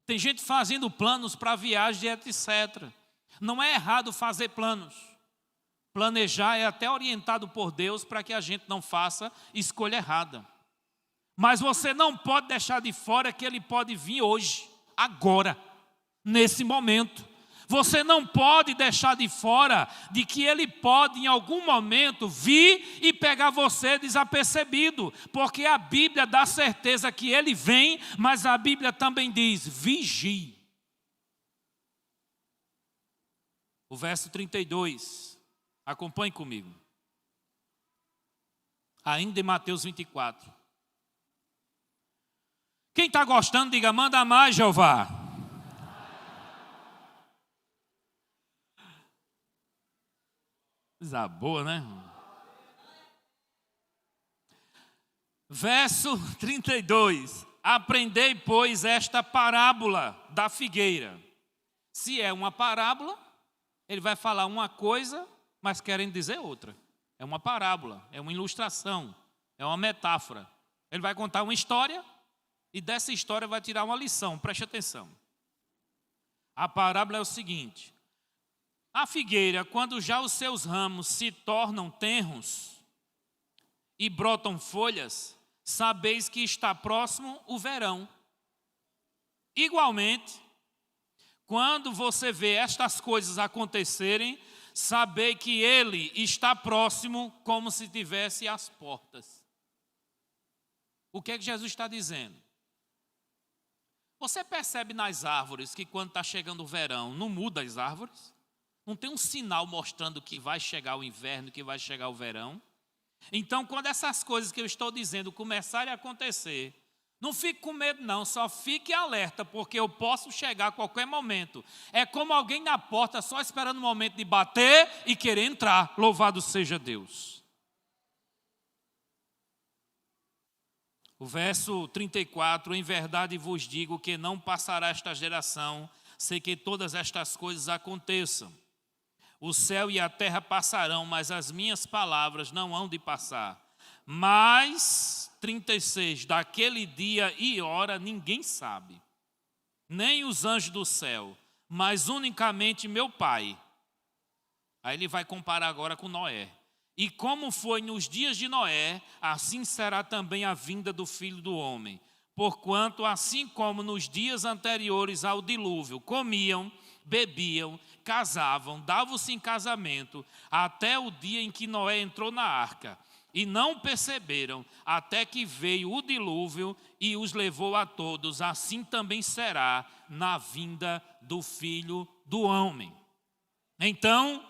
Tem gente fazendo planos para viagem, etc. Não é errado fazer planos. Planejar é até orientado por Deus para que a gente não faça escolha errada. Mas você não pode deixar de fora que Ele pode vir hoje, agora, nesse momento. Você não pode deixar de fora de que Ele pode em algum momento vir e pegar você desapercebido. Porque a Bíblia dá certeza que Ele vem, mas a Bíblia também diz, vigie. O verso 32, acompanhe comigo. Ainda em Mateus 24. Quem está gostando, diga, manda mais, Jeová. Coisa boa, né? Verso 32. Aprendei, pois, esta parábola da figueira. Se é uma parábola, ele vai falar uma coisa, mas querendo dizer outra. É uma parábola, é uma ilustração, é uma metáfora. Ele vai contar uma história e dessa história vai tirar uma lição, preste atenção. A parábola é o seguinte: a figueira, quando já os seus ramos se tornam tenros e brotam folhas, sabeis que está próximo o verão. Igualmente, quando você vê estas coisas acontecerem, sabei que Ele está próximo, como se estivesse às portas. O que é que Jesus está dizendo? Você percebe nas árvores que quando está chegando o verão, não muda as árvores? Não tem um sinal mostrando que vai chegar o inverno, que vai chegar o verão? Então, quando essas coisas que eu estou dizendo começarem a acontecer, não fique com medo não, só fique alerta, porque eu posso chegar a qualquer momento. É como alguém na porta só esperando o momento de bater e querer entrar. Louvado seja Deus. O verso 34, em verdade vos digo que não passará esta geração, sem que todas estas coisas aconteçam. O céu e a terra passarão, mas as minhas palavras não hão de passar. Mas, 36, daquele dia e hora ninguém sabe, nem os anjos do céu, mas unicamente meu Pai. Aí ele vai comparar agora com Noé. E como foi nos dias de Noé, assim será também a vinda do Filho do Homem. Porquanto, assim como nos dias anteriores ao dilúvio, comiam, bebiam, casavam, davam-se em casamento, até o dia em que Noé entrou na arca. E não perceberam, até que veio o dilúvio e os levou a todos. Assim também será na vinda do Filho do Homem. Então,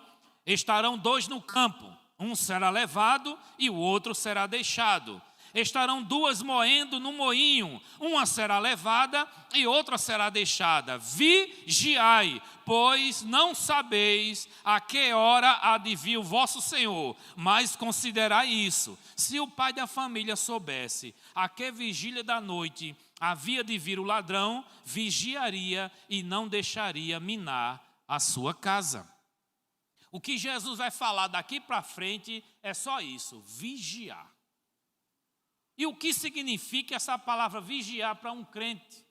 estarão dois no campo. Um será levado e o outro será deixado. Estarão duas moendo no moinho, uma será levada e outra será deixada. Vigiai, pois não sabeis a que hora há de vir o vosso Senhor, mas considerai isso. Se o pai da família soubesse a que vigília da noite havia de vir o ladrão, vigiaria e não deixaria minar a sua casa. O que Jesus vai falar daqui para frente é só isso, vigiar. E o que significa essa palavra vigiar para um crente?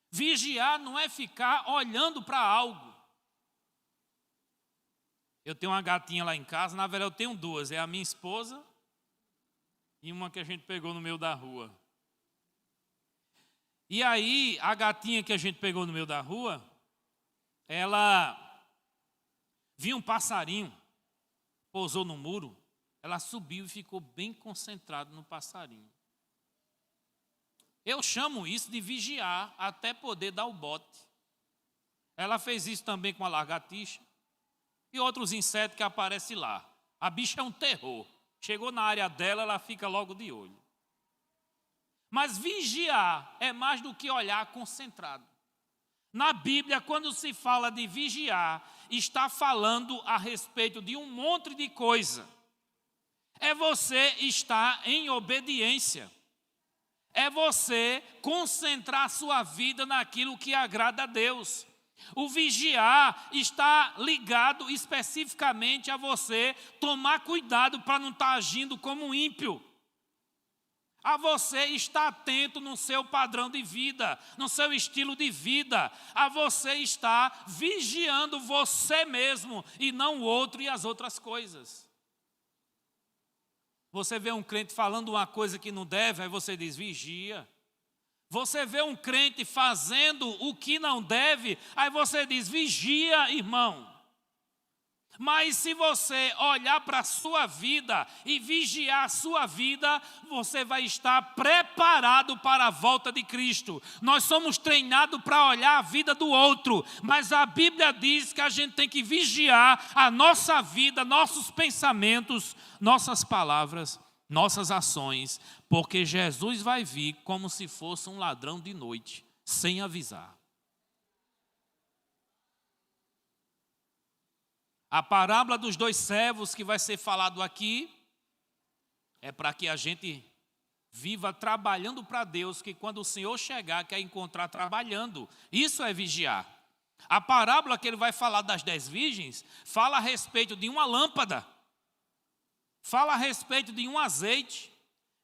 Vigiar não é ficar olhando para algo. Eu tenho uma gatinha lá em casa, na verdade eu tenho duas, é a minha esposa e uma que a gente pegou no meio da rua. E aí, a gatinha que a gente pegou no meio da rua, ela viu um passarinho, pousou no muro, ela subiu e ficou bem concentrada no passarinho. Eu chamo isso de vigiar até poder dar o bote. Ela fez isso também com a lagartixa e outros insetos que aparecem lá. A bicha é um terror. Chegou na área dela, ela fica logo de olho. Mas vigiar é mais do que olhar concentrado. Na Bíblia, quando se fala de vigiar, está falando a respeito de um monte de coisa. É você estar em obediência. É você concentrar sua vida naquilo que agrada a Deus. O vigiar está ligado especificamente a você tomar cuidado para não estar agindo como um ímpio. A você estar atento no seu padrão de vida, no seu estilo de vida. A você estar vigiando você mesmo e não o outro e as outras coisas. Você vê um crente falando uma coisa que não deve, aí você diz, vigia. Você vê um crente fazendo o que não deve, aí você diz, vigia, irmão. Mas se você olhar para a sua vida e vigiar a sua vida, você vai estar preparado para a volta de Cristo. Nós somos treinados para olhar a vida do outro, mas a Bíblia diz que a gente tem que vigiar a nossa vida, nossos pensamentos, nossas palavras, nossas ações, porque Jesus vai vir como se fosse um ladrão de noite, sem avisar. A parábola dos 2 servos que vai ser falado aqui é para que a gente viva trabalhando para Deus, que quando o Senhor chegar, quer encontrar trabalhando. Isso é vigiar. A parábola que ele vai falar das 10 virgens, fala a respeito de uma lâmpada, fala a respeito de um azeite.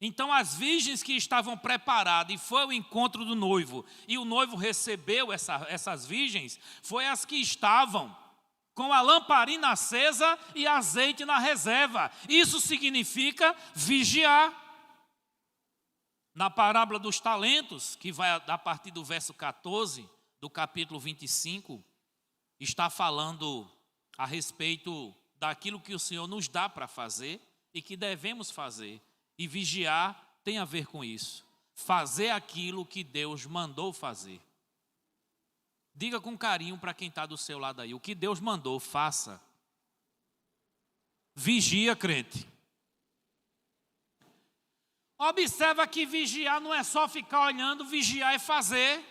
Então as virgens que estavam preparadas e foi o encontro do noivo, e o noivo recebeu essas virgens, foi as que estavam com a lamparina acesa e azeite na reserva. Isso significa vigiar. Na parábola dos talentos, que vai a partir do verso 14, do capítulo 25, está falando a respeito daquilo que o Senhor nos dá para fazer e que devemos fazer. E vigiar tem a ver com isso. Fazer aquilo que Deus mandou fazer. Diga com carinho para quem está do seu lado aí, o que Deus mandou, faça. Vigia, crente. Observa que vigiar não é só ficar olhando, vigiar é fazer.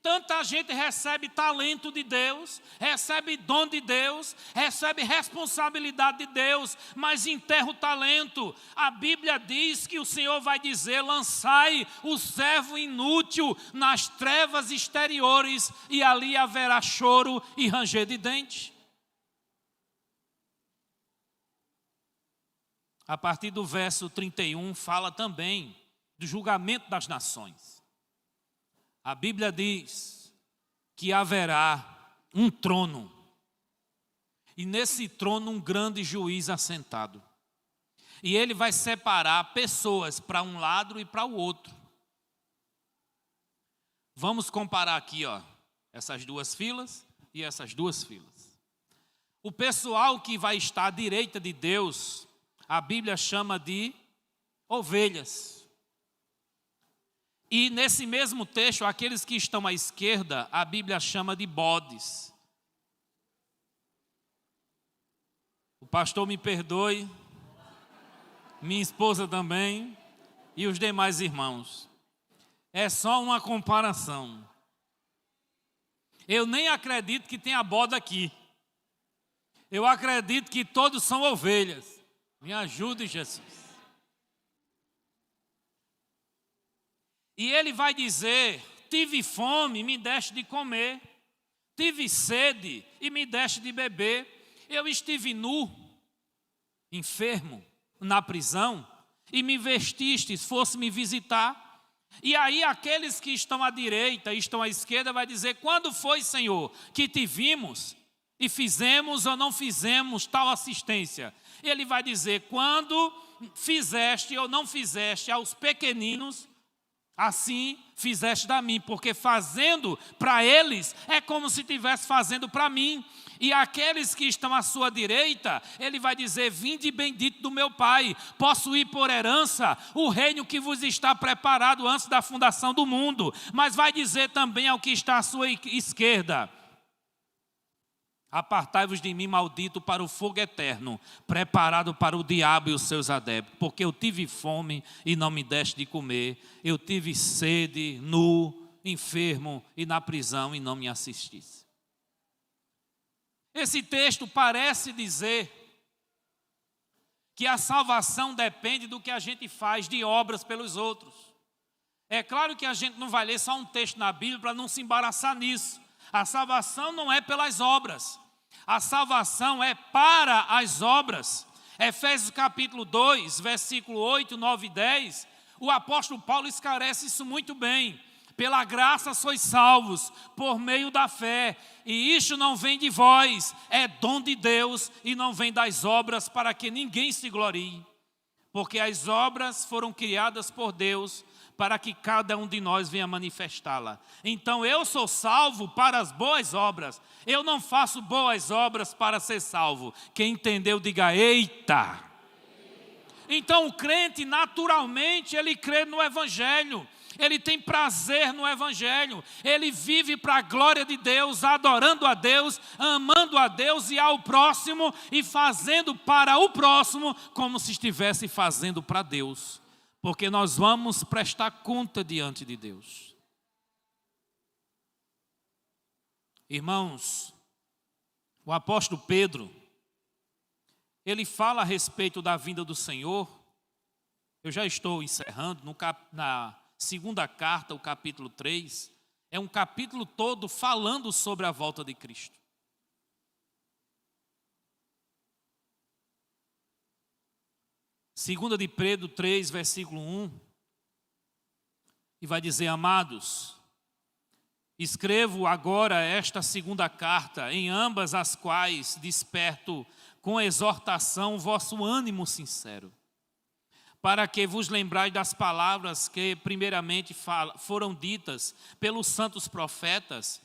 Tanta gente recebe talento de Deus, recebe dom de Deus, recebe responsabilidade de Deus, mas enterra o talento. A Bíblia diz que o Senhor vai dizer, lançai o servo inútil nas trevas exteriores e ali haverá choro e ranger de dente. A partir do verso 31 fala também do julgamento das nações. A Bíblia diz que haverá um trono, e nesse trono um grande juiz assentado. E ele vai separar pessoas para um lado e para o outro. Vamos comparar aqui, essas 2 filas e essas 2 filas. O pessoal que vai estar à direita de Deus, a Bíblia chama de ovelhas. E nesse mesmo texto, aqueles que estão à esquerda, a Bíblia chama de bodes. O pastor me perdoe, minha esposa também, e os demais irmãos. É só uma comparação. Eu nem acredito que tenha bode aqui. Eu acredito que todos são ovelhas. Me ajude, Jesus. E ele vai dizer, tive fome e me deste de comer, tive sede e me deste de beber, eu estive nu, enfermo, na prisão, e me vestistes, fosse me visitar. E aí aqueles que estão à direita e estão à esquerda vai dizer, quando foi, Senhor, que te vimos e fizemos ou não fizemos tal assistência? Ele vai dizer, quando fizeste ou não fizeste aos pequeninos, Assim fizeste a mim, porque fazendo para eles é como se estivesse fazendo para mim. E aqueles que estão à sua direita, ele vai dizer: vinde bendito do meu Pai, possuir por herança o reino que vos está preparado antes da fundação do mundo. Mas vai dizer também ao que está à sua esquerda: apartai-vos de mim, maldito, para o fogo eterno, preparado para o diabo e os seus adeptos. Porque eu tive fome e não me deste de comer, eu tive sede, nu, enfermo e na prisão e não me assististe. Esse texto parece dizer que a salvação depende do que a gente faz de obras pelos outros. É claro que a gente não vai ler só um texto na Bíblia para não se embaraçar nisso. A salvação não é pelas obras. A salvação é para as obras. Efésios capítulo 2, versículo 8, 9 e 10, o apóstolo Paulo esclarece isso muito bem. Pela graça sois salvos, por meio da fé, e isto não vem de vós, é dom de Deus, e não vem das obras, para que ninguém se glorie. Porque as obras foram criadas por Deus, para que cada um de nós venha manifestá-la. Então eu sou salvo para as boas obras. Eu não faço boas obras para ser salvo. Quem entendeu, diga eita. Então o crente, naturalmente, ele crê no Evangelho. Ele tem prazer no Evangelho. Ele vive para a glória de Deus, adorando a Deus, amando a Deus e ao próximo, e fazendo para o próximo como se estivesse fazendo para Deus. Porque nós vamos prestar conta diante de Deus. Irmãos, o apóstolo Pedro, ele fala a respeito da vinda do Senhor. Eu já estou encerrando, na segunda carta, o capítulo 3, é um capítulo todo falando sobre a volta de Cristo. Segunda de Pedro 3, versículo 1, e vai dizer: amados, escrevo agora esta segunda carta, em ambas as quais desperto com exortação o vosso ânimo sincero, para que vos lembrais das palavras que primeiramente foram ditas pelos santos profetas,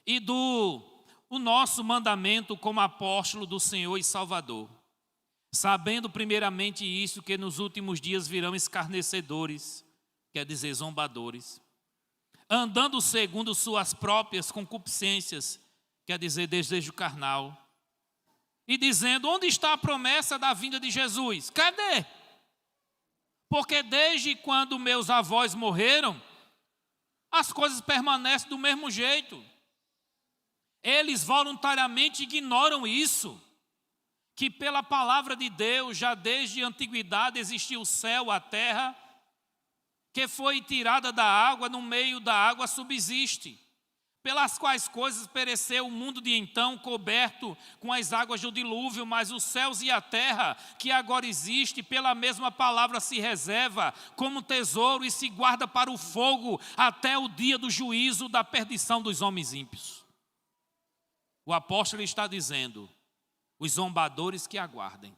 e do nosso mandamento como apóstolo do Senhor e Salvador. Sabendo primeiramente isso, que nos últimos dias virão escarnecedores, quer dizer zombadores, andando segundo suas próprias concupiscências, quer dizer desejo carnal, e dizendo: onde está a promessa da vinda de Jesus? Cadê? Porque desde quando meus avós morreram, as coisas permanecem do mesmo jeito. Eles voluntariamente ignoram isso, que pela palavra de Deus, já desde a antiguidade, existiu o céu, a terra, que foi tirada da água, no meio da água subsiste, pelas quais coisas pereceu o mundo de então, coberto com as águas do dilúvio, mas os céus e a terra, que agora existe, pela mesma palavra se reserva como tesouro e se guarda para o fogo, até o dia do juízo, da perdição dos homens ímpios. O apóstolo está dizendo: os zombadores que aguardem.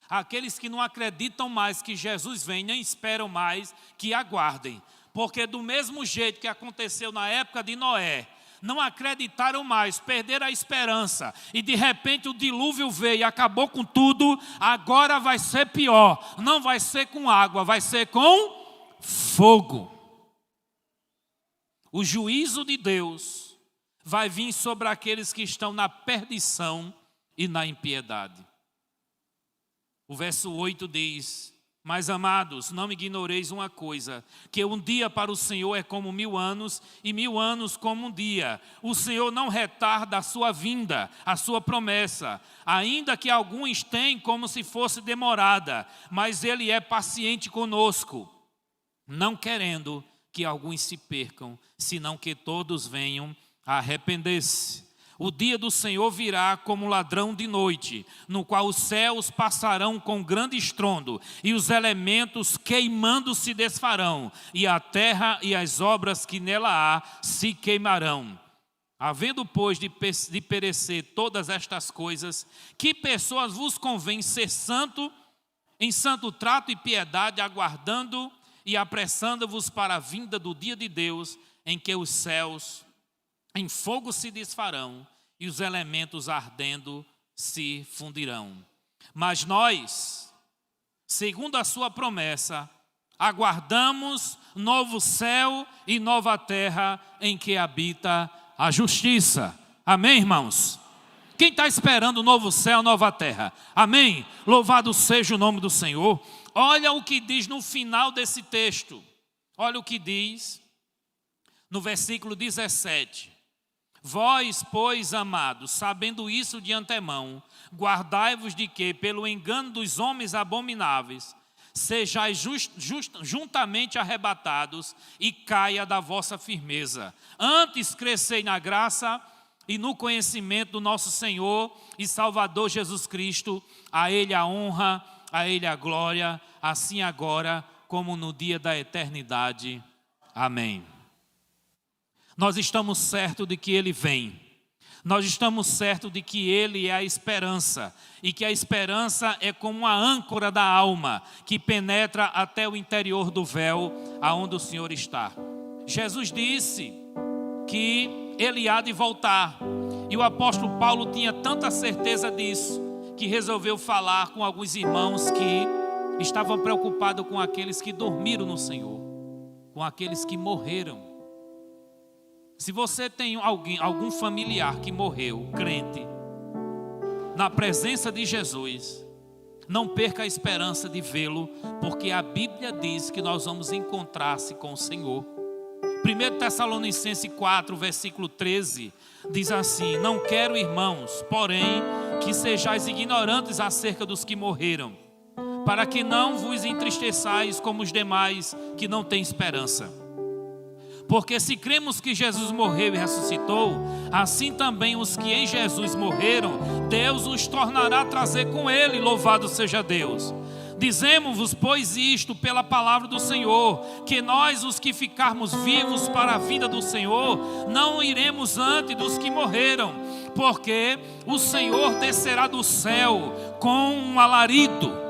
Aqueles que não acreditam mais que Jesus vem, nem esperam mais, que aguardem. Porque do mesmo jeito que aconteceu na época de Noé, não acreditaram mais, perderam a esperança, e de repente o dilúvio veio e acabou com tudo. Agora vai ser pior, não vai ser com água, vai ser com fogo. O juízo de Deus vai vir sobre aqueles que estão na perdição e na impiedade. O verso 8 diz: mas amados, não ignoreis uma coisa, que um dia para o Senhor é como 1000 anos, e 1000 anos como um dia. O Senhor não retarda a sua vinda, a sua promessa, ainda que alguns tenham como se fosse demorada, mas Ele é paciente conosco, não querendo que alguns se percam, senão que todos venham a arrepender-se. O dia do Senhor virá como ladrão de noite, no qual os céus passarão com grande estrondo, e os elementos queimando se desfarão, e a terra e as obras que nela há se queimarão. Havendo, pois, de perecer todas estas coisas, que pessoas vos convém ser santo, em santo trato e piedade, aguardando e apressando-vos para a vinda do dia de Deus, em que os céus em fogo se desfarão e os elementos ardendo se fundirão. Mas nós, segundo a sua promessa, aguardamos novo céu e nova terra em que habita a justiça. Amém, irmãos? Quem está esperando novo céu, nova terra? Amém? Louvado seja o nome do Senhor. Olha o que diz no final desse texto. Olha o que diz no versículo 17. Vós, pois, amados, sabendo isso de antemão, guardai-vos de que, pelo engano dos homens abomináveis, sejais juntamente arrebatados e caia da vossa firmeza. Antes crescei na graça e no conhecimento do nosso Senhor e Salvador Jesus Cristo. A Ele a honra, a Ele a glória, assim agora como no dia da eternidade. Amém. Nós estamos certos de que Ele vem. Nós estamos certos de que Ele é a esperança, e que a esperança é como uma âncora da alma, que penetra até o interior do véu, aonde o Senhor está. Jesus disse que Ele há de voltar, e o apóstolo Paulo tinha tanta certeza disso, que resolveu falar com alguns irmãos que estavam preocupados com aqueles que dormiram no Senhor, com aqueles que morreram. Se você tem algum familiar que morreu, crente, na presença de Jesus, não perca a esperança de vê-lo, porque a Bíblia diz que nós vamos encontrar-se com o Senhor. 1 Tessalonicenses 4, versículo 13, diz assim: não quero, irmãos, porém, que sejais ignorantes acerca dos que morreram, para que não vos entristeçais como os demais que não têm esperança. Porque se cremos que Jesus morreu e ressuscitou, assim também os que em Jesus morreram, Deus os tornará a trazer com Ele, louvado seja Deus. Dizemos-vos, pois, isto pela palavra do Senhor, que nós, os que ficarmos vivos para a vinda do Senhor, não iremos antes dos que morreram, porque o Senhor descerá do céu com um alarido,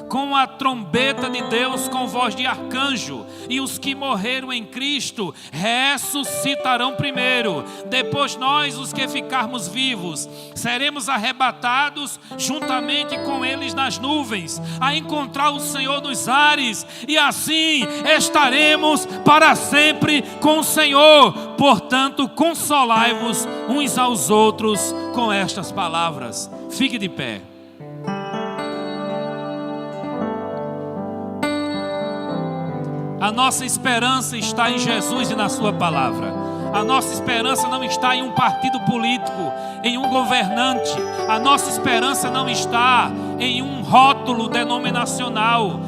com a trombeta de Deus, com voz de arcanjo, e os que morreram em Cristo ressuscitarão primeiro. Depois nós, os que ficarmos vivos, seremos arrebatados juntamente com eles nas nuvens, a encontrar o Senhor nos ares, e assim estaremos para sempre com o Senhor. Portanto, consolai-vos uns aos outros com estas palavras. Fique de pé. A nossa esperança está em Jesus e na sua palavra. A nossa esperança não está em um partido político, em um governante. A nossa esperança não está em um rótulo denominacional.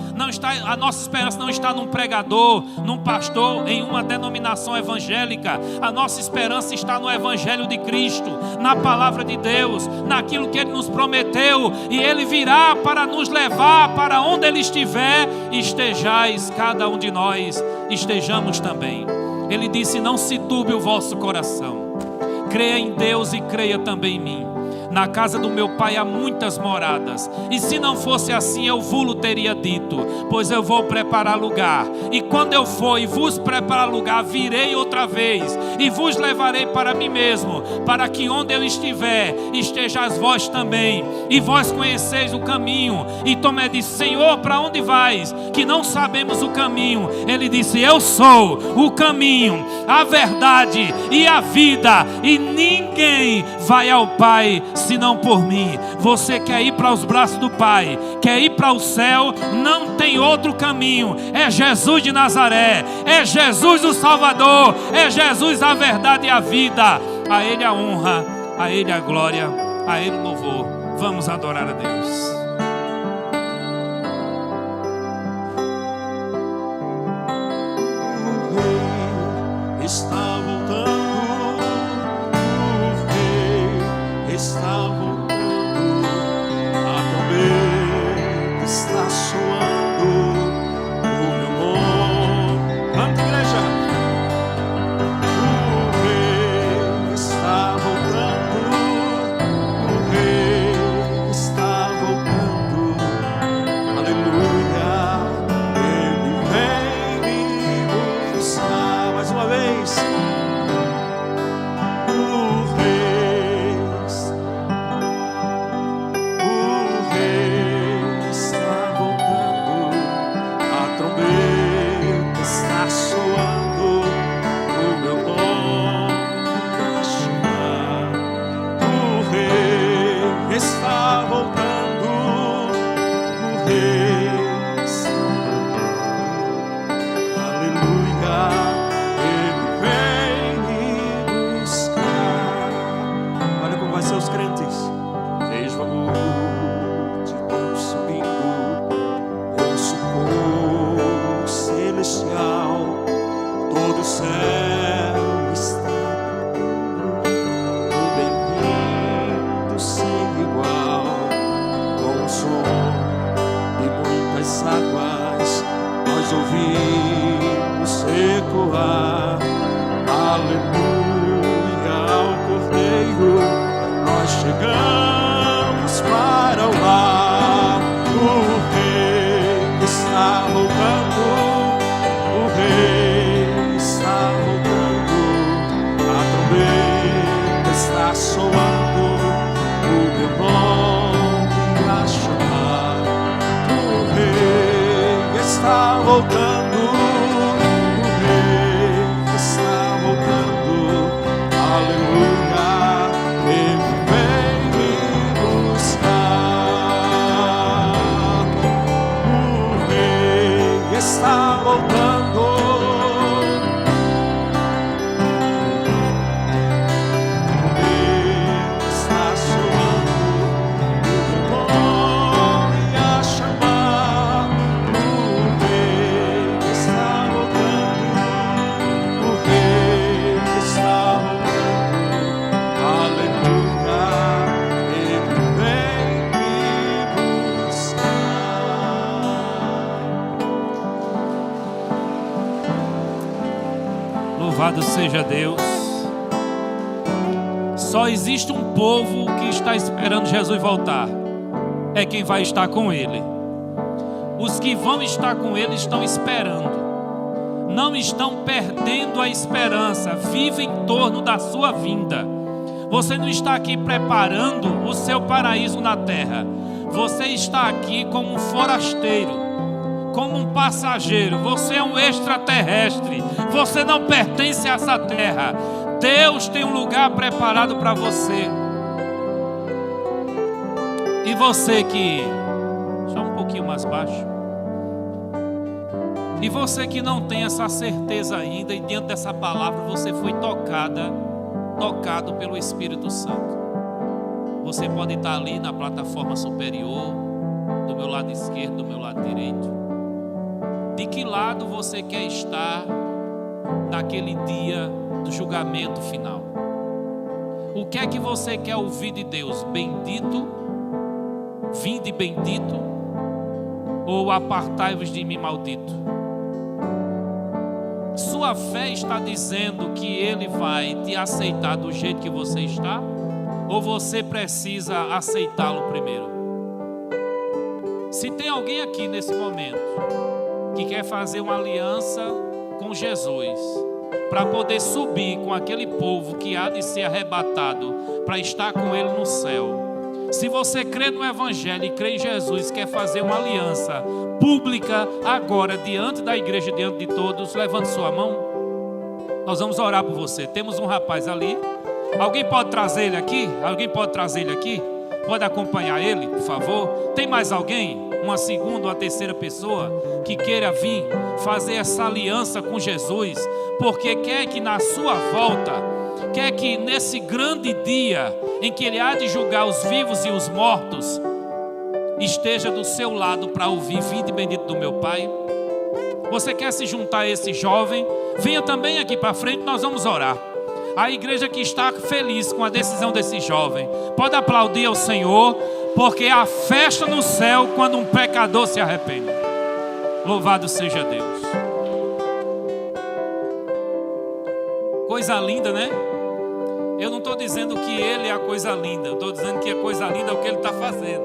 A nossa esperança não está num pregador, num pastor, em uma denominação evangélica. A nossa esperança está no Evangelho de Cristo, na palavra de Deus, naquilo que Ele nos prometeu. E Ele virá para nos levar para onde Ele estiver. Estejais, cada um de nós, estejamos também. Ele disse: não se turbe o vosso coração. Creia em Deus e creia também em mim. Na casa do meu pai há muitas moradas, e se não fosse assim eu vos teria dito, pois eu vou preparar lugar. E quando eu for e vos preparar lugar, virei outra vez e vos levarei para mim mesmo, para que onde eu estiver, estejais vós também. E vós conheceis o caminho. E Tomé disse: Senhor, para onde vais? Que não sabemos o caminho. Ele disse: eu sou o caminho, a verdade e a vida, e ninguém vai ao Pai senão por mim. Você quer ir para os braços do Pai, quer ir para o céu, não tem outro caminho. É Jesus de Nazaré, é Jesus o Salvador, é Jesus a verdade e a vida. A Ele a honra, a Ele a glória, a Ele o louvor. Vamos adorar a Deus. Está voltando, o Rei está voltando, a trombeta está soando, o meu nome. Canta, igreja. O Rei está voltando, o Rei está voltando, aleluia. Ele vem, céu está o bem-vindo sem igual, com o som de muitas águas nós ouvimos ecoar. Aleluia ao Cordeiro, nós chegamos para o lar. O Rei está voltando, o Rei está voltando, a trombeta está soando, o meu nome a chamar. O Rei está voltando, o Rei está voltando, aleluia, Ele vem me buscar. O Rei está voltando, o Rei está soando, o meu nome a chamar. O Rei está voltando, o Rei está voltando, aleluia, Ele vem me buscar. Louvado seja Deus. Só existe um povo que está esperando Jesus voltar. É quem vai estar com Ele. Os que vão estar com Ele estão esperando. Não estão perdendo a esperança. Vivem em torno da sua vinda. Você não está aqui preparando o seu paraíso na terra. Você está aqui como um forasteiro, como um passageiro. Você é um extraterrestre. Você não pertence a essa terra. Deus tem um lugar preparado para você. E você que... Só um pouquinho mais baixo. E você que não tem essa certeza ainda, e diante dessa palavra você foi tocado pelo Espírito Santo. Você pode estar ali na plataforma superior, do meu lado esquerdo, do meu lado direito. De que lado você quer estar naquele dia do julgamento final? O que é que você quer ouvir de Deus? Bendito, vinde bendito, ou apartai-vos de mim, maldito? Sua fé está dizendo que Ele vai te aceitar do jeito que você está? Ou você precisa aceitá-lo primeiro? Se tem alguém aqui nesse momento que quer fazer uma aliança com Jesus, para poder subir com aquele povo que há de ser arrebatado, para estar com Ele no céu. Se você crê no Evangelho e crê em Jesus, quer fazer uma aliança pública agora, diante da igreja, diante de todos, levante sua mão. Nós vamos orar por você. Temos um rapaz ali. Alguém pode trazer ele aqui? Alguém pode trazer ele aqui? Pode acompanhar ele, por favor? Tem mais alguém? Uma segunda ou uma terceira pessoa que queira vir fazer essa aliança com Jesus, porque quer que na sua volta, quer que nesse grande dia em que Ele há de julgar os vivos e os mortos, esteja do seu lado para ouvir: vinde bendito do meu Pai. Você quer se juntar a esse jovem? Venha também aqui para frente, nós vamos orar. A igreja que está feliz com a decisão desse jovem, pode aplaudir ao Senhor, porque há festa no céu quando um pecador se arrepende. Louvado seja Deus. Coisa linda, né? Eu não estou dizendo que ele é a coisa linda, eu estou dizendo que a coisa linda é o que ele está fazendo.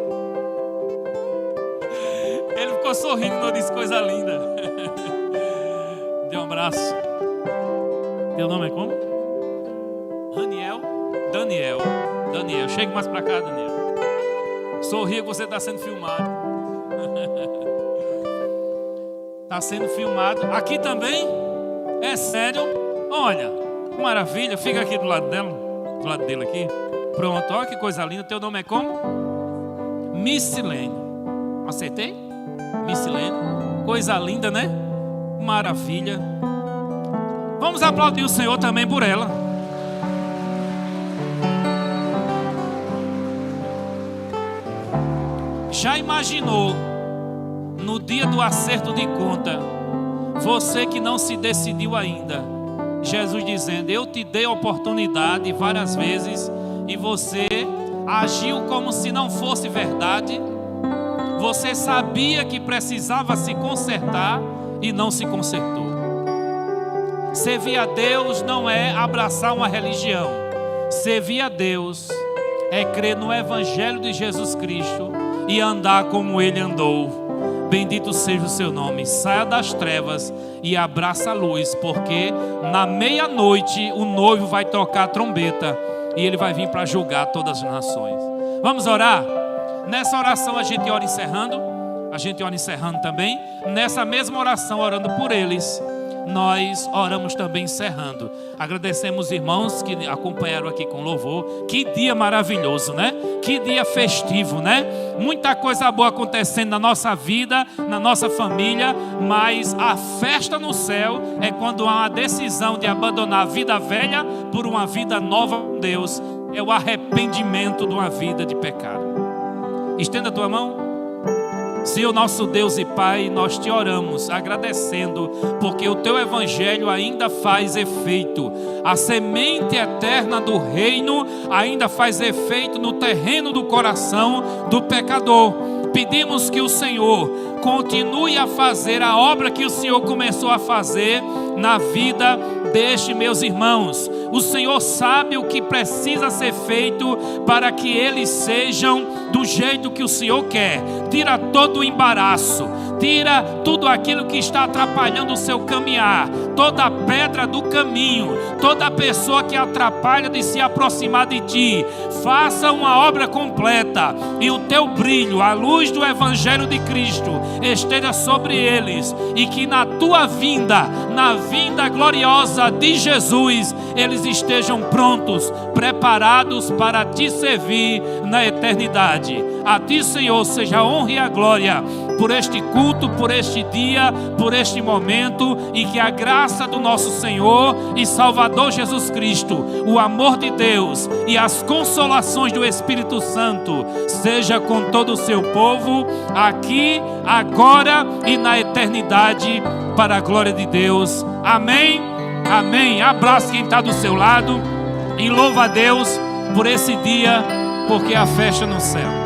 Ele ficou sorrindo quando eu disse coisa linda. Dê um abraço. Teu nome é como? Daniel. Chega mais para cá, Daniel. Sorria que você está sendo filmado. Está sendo filmado. Aqui também? É sério? Olha, que maravilha. Fica aqui do lado dela. Do lado dele aqui. Pronto, olha que coisa linda. Teu nome é como? Missilene. Acertei? Missilene. Coisa linda, né? Maravilha. Vamos aplaudir o Senhor também por ela. Já imaginou, no dia do acerto de conta, você que não se decidiu ainda, Jesus dizendo: eu te dei oportunidade várias vezes e você agiu como se não fosse verdade. Você sabia que precisava se consertar e não se consertou. Servir a Deus não é abraçar uma religião. Servir a Deus é crer no Evangelho de Jesus Cristo e andar como Ele andou. Bendito seja o seu nome. Saia das trevas e abraça a luz, porque na meia-noite o noivo vai tocar a trombeta e ele vai vir para julgar todas as nações. Vamos orar? Nessa oração a gente ora encerrando. A gente ora encerrando também. Nessa mesma oração, orando por eles, nós oramos também encerrando. Agradecemos os irmãos que acompanharam aqui com louvor. Que dia maravilhoso, né? Que dia festivo, né? Muita coisa boa acontecendo na nossa vida, na nossa família. Mas a festa no céu é quando há uma decisão de abandonar a vida velha por uma vida nova com Deus. É o arrependimento de uma vida de pecado. Estenda a tua mão. Senhor nosso Deus e Pai, nós te oramos agradecendo porque o teu evangelho ainda faz efeito. A semente eterna do reino ainda faz efeito no terreno do coração do pecador. Pedimos que o Senhor continue a fazer a obra que o Senhor começou a fazer na vida destes meus irmãos. O Senhor sabe o que precisa ser feito para que eles sejam do jeito que o Senhor quer. Tira todo o embaraço, tira tudo aquilo que está atrapalhando o seu caminhar, toda a pedra do caminho, toda pessoa que atrapalha de se aproximar de ti. Faça uma obra completa e o teu brilho, a luz do Evangelho de Cristo esteja sobre eles, e que na tua vinda, na vinda gloriosa de Jesus, eles estejam prontos, preparados para te servir na eternidade. A ti, Senhor, seja a honra e a glória por este culto, por este dia, por este momento, e que a graça do nosso Senhor e Salvador Jesus Cristo, o amor de Deus e as consolações do Espírito Santo seja com todo o seu povo, aqui, agora e na eternidade, para a glória de Deus. Amém? Amém. Abraça quem está do seu lado e louva a Deus por esse dia, porque há festa no céu.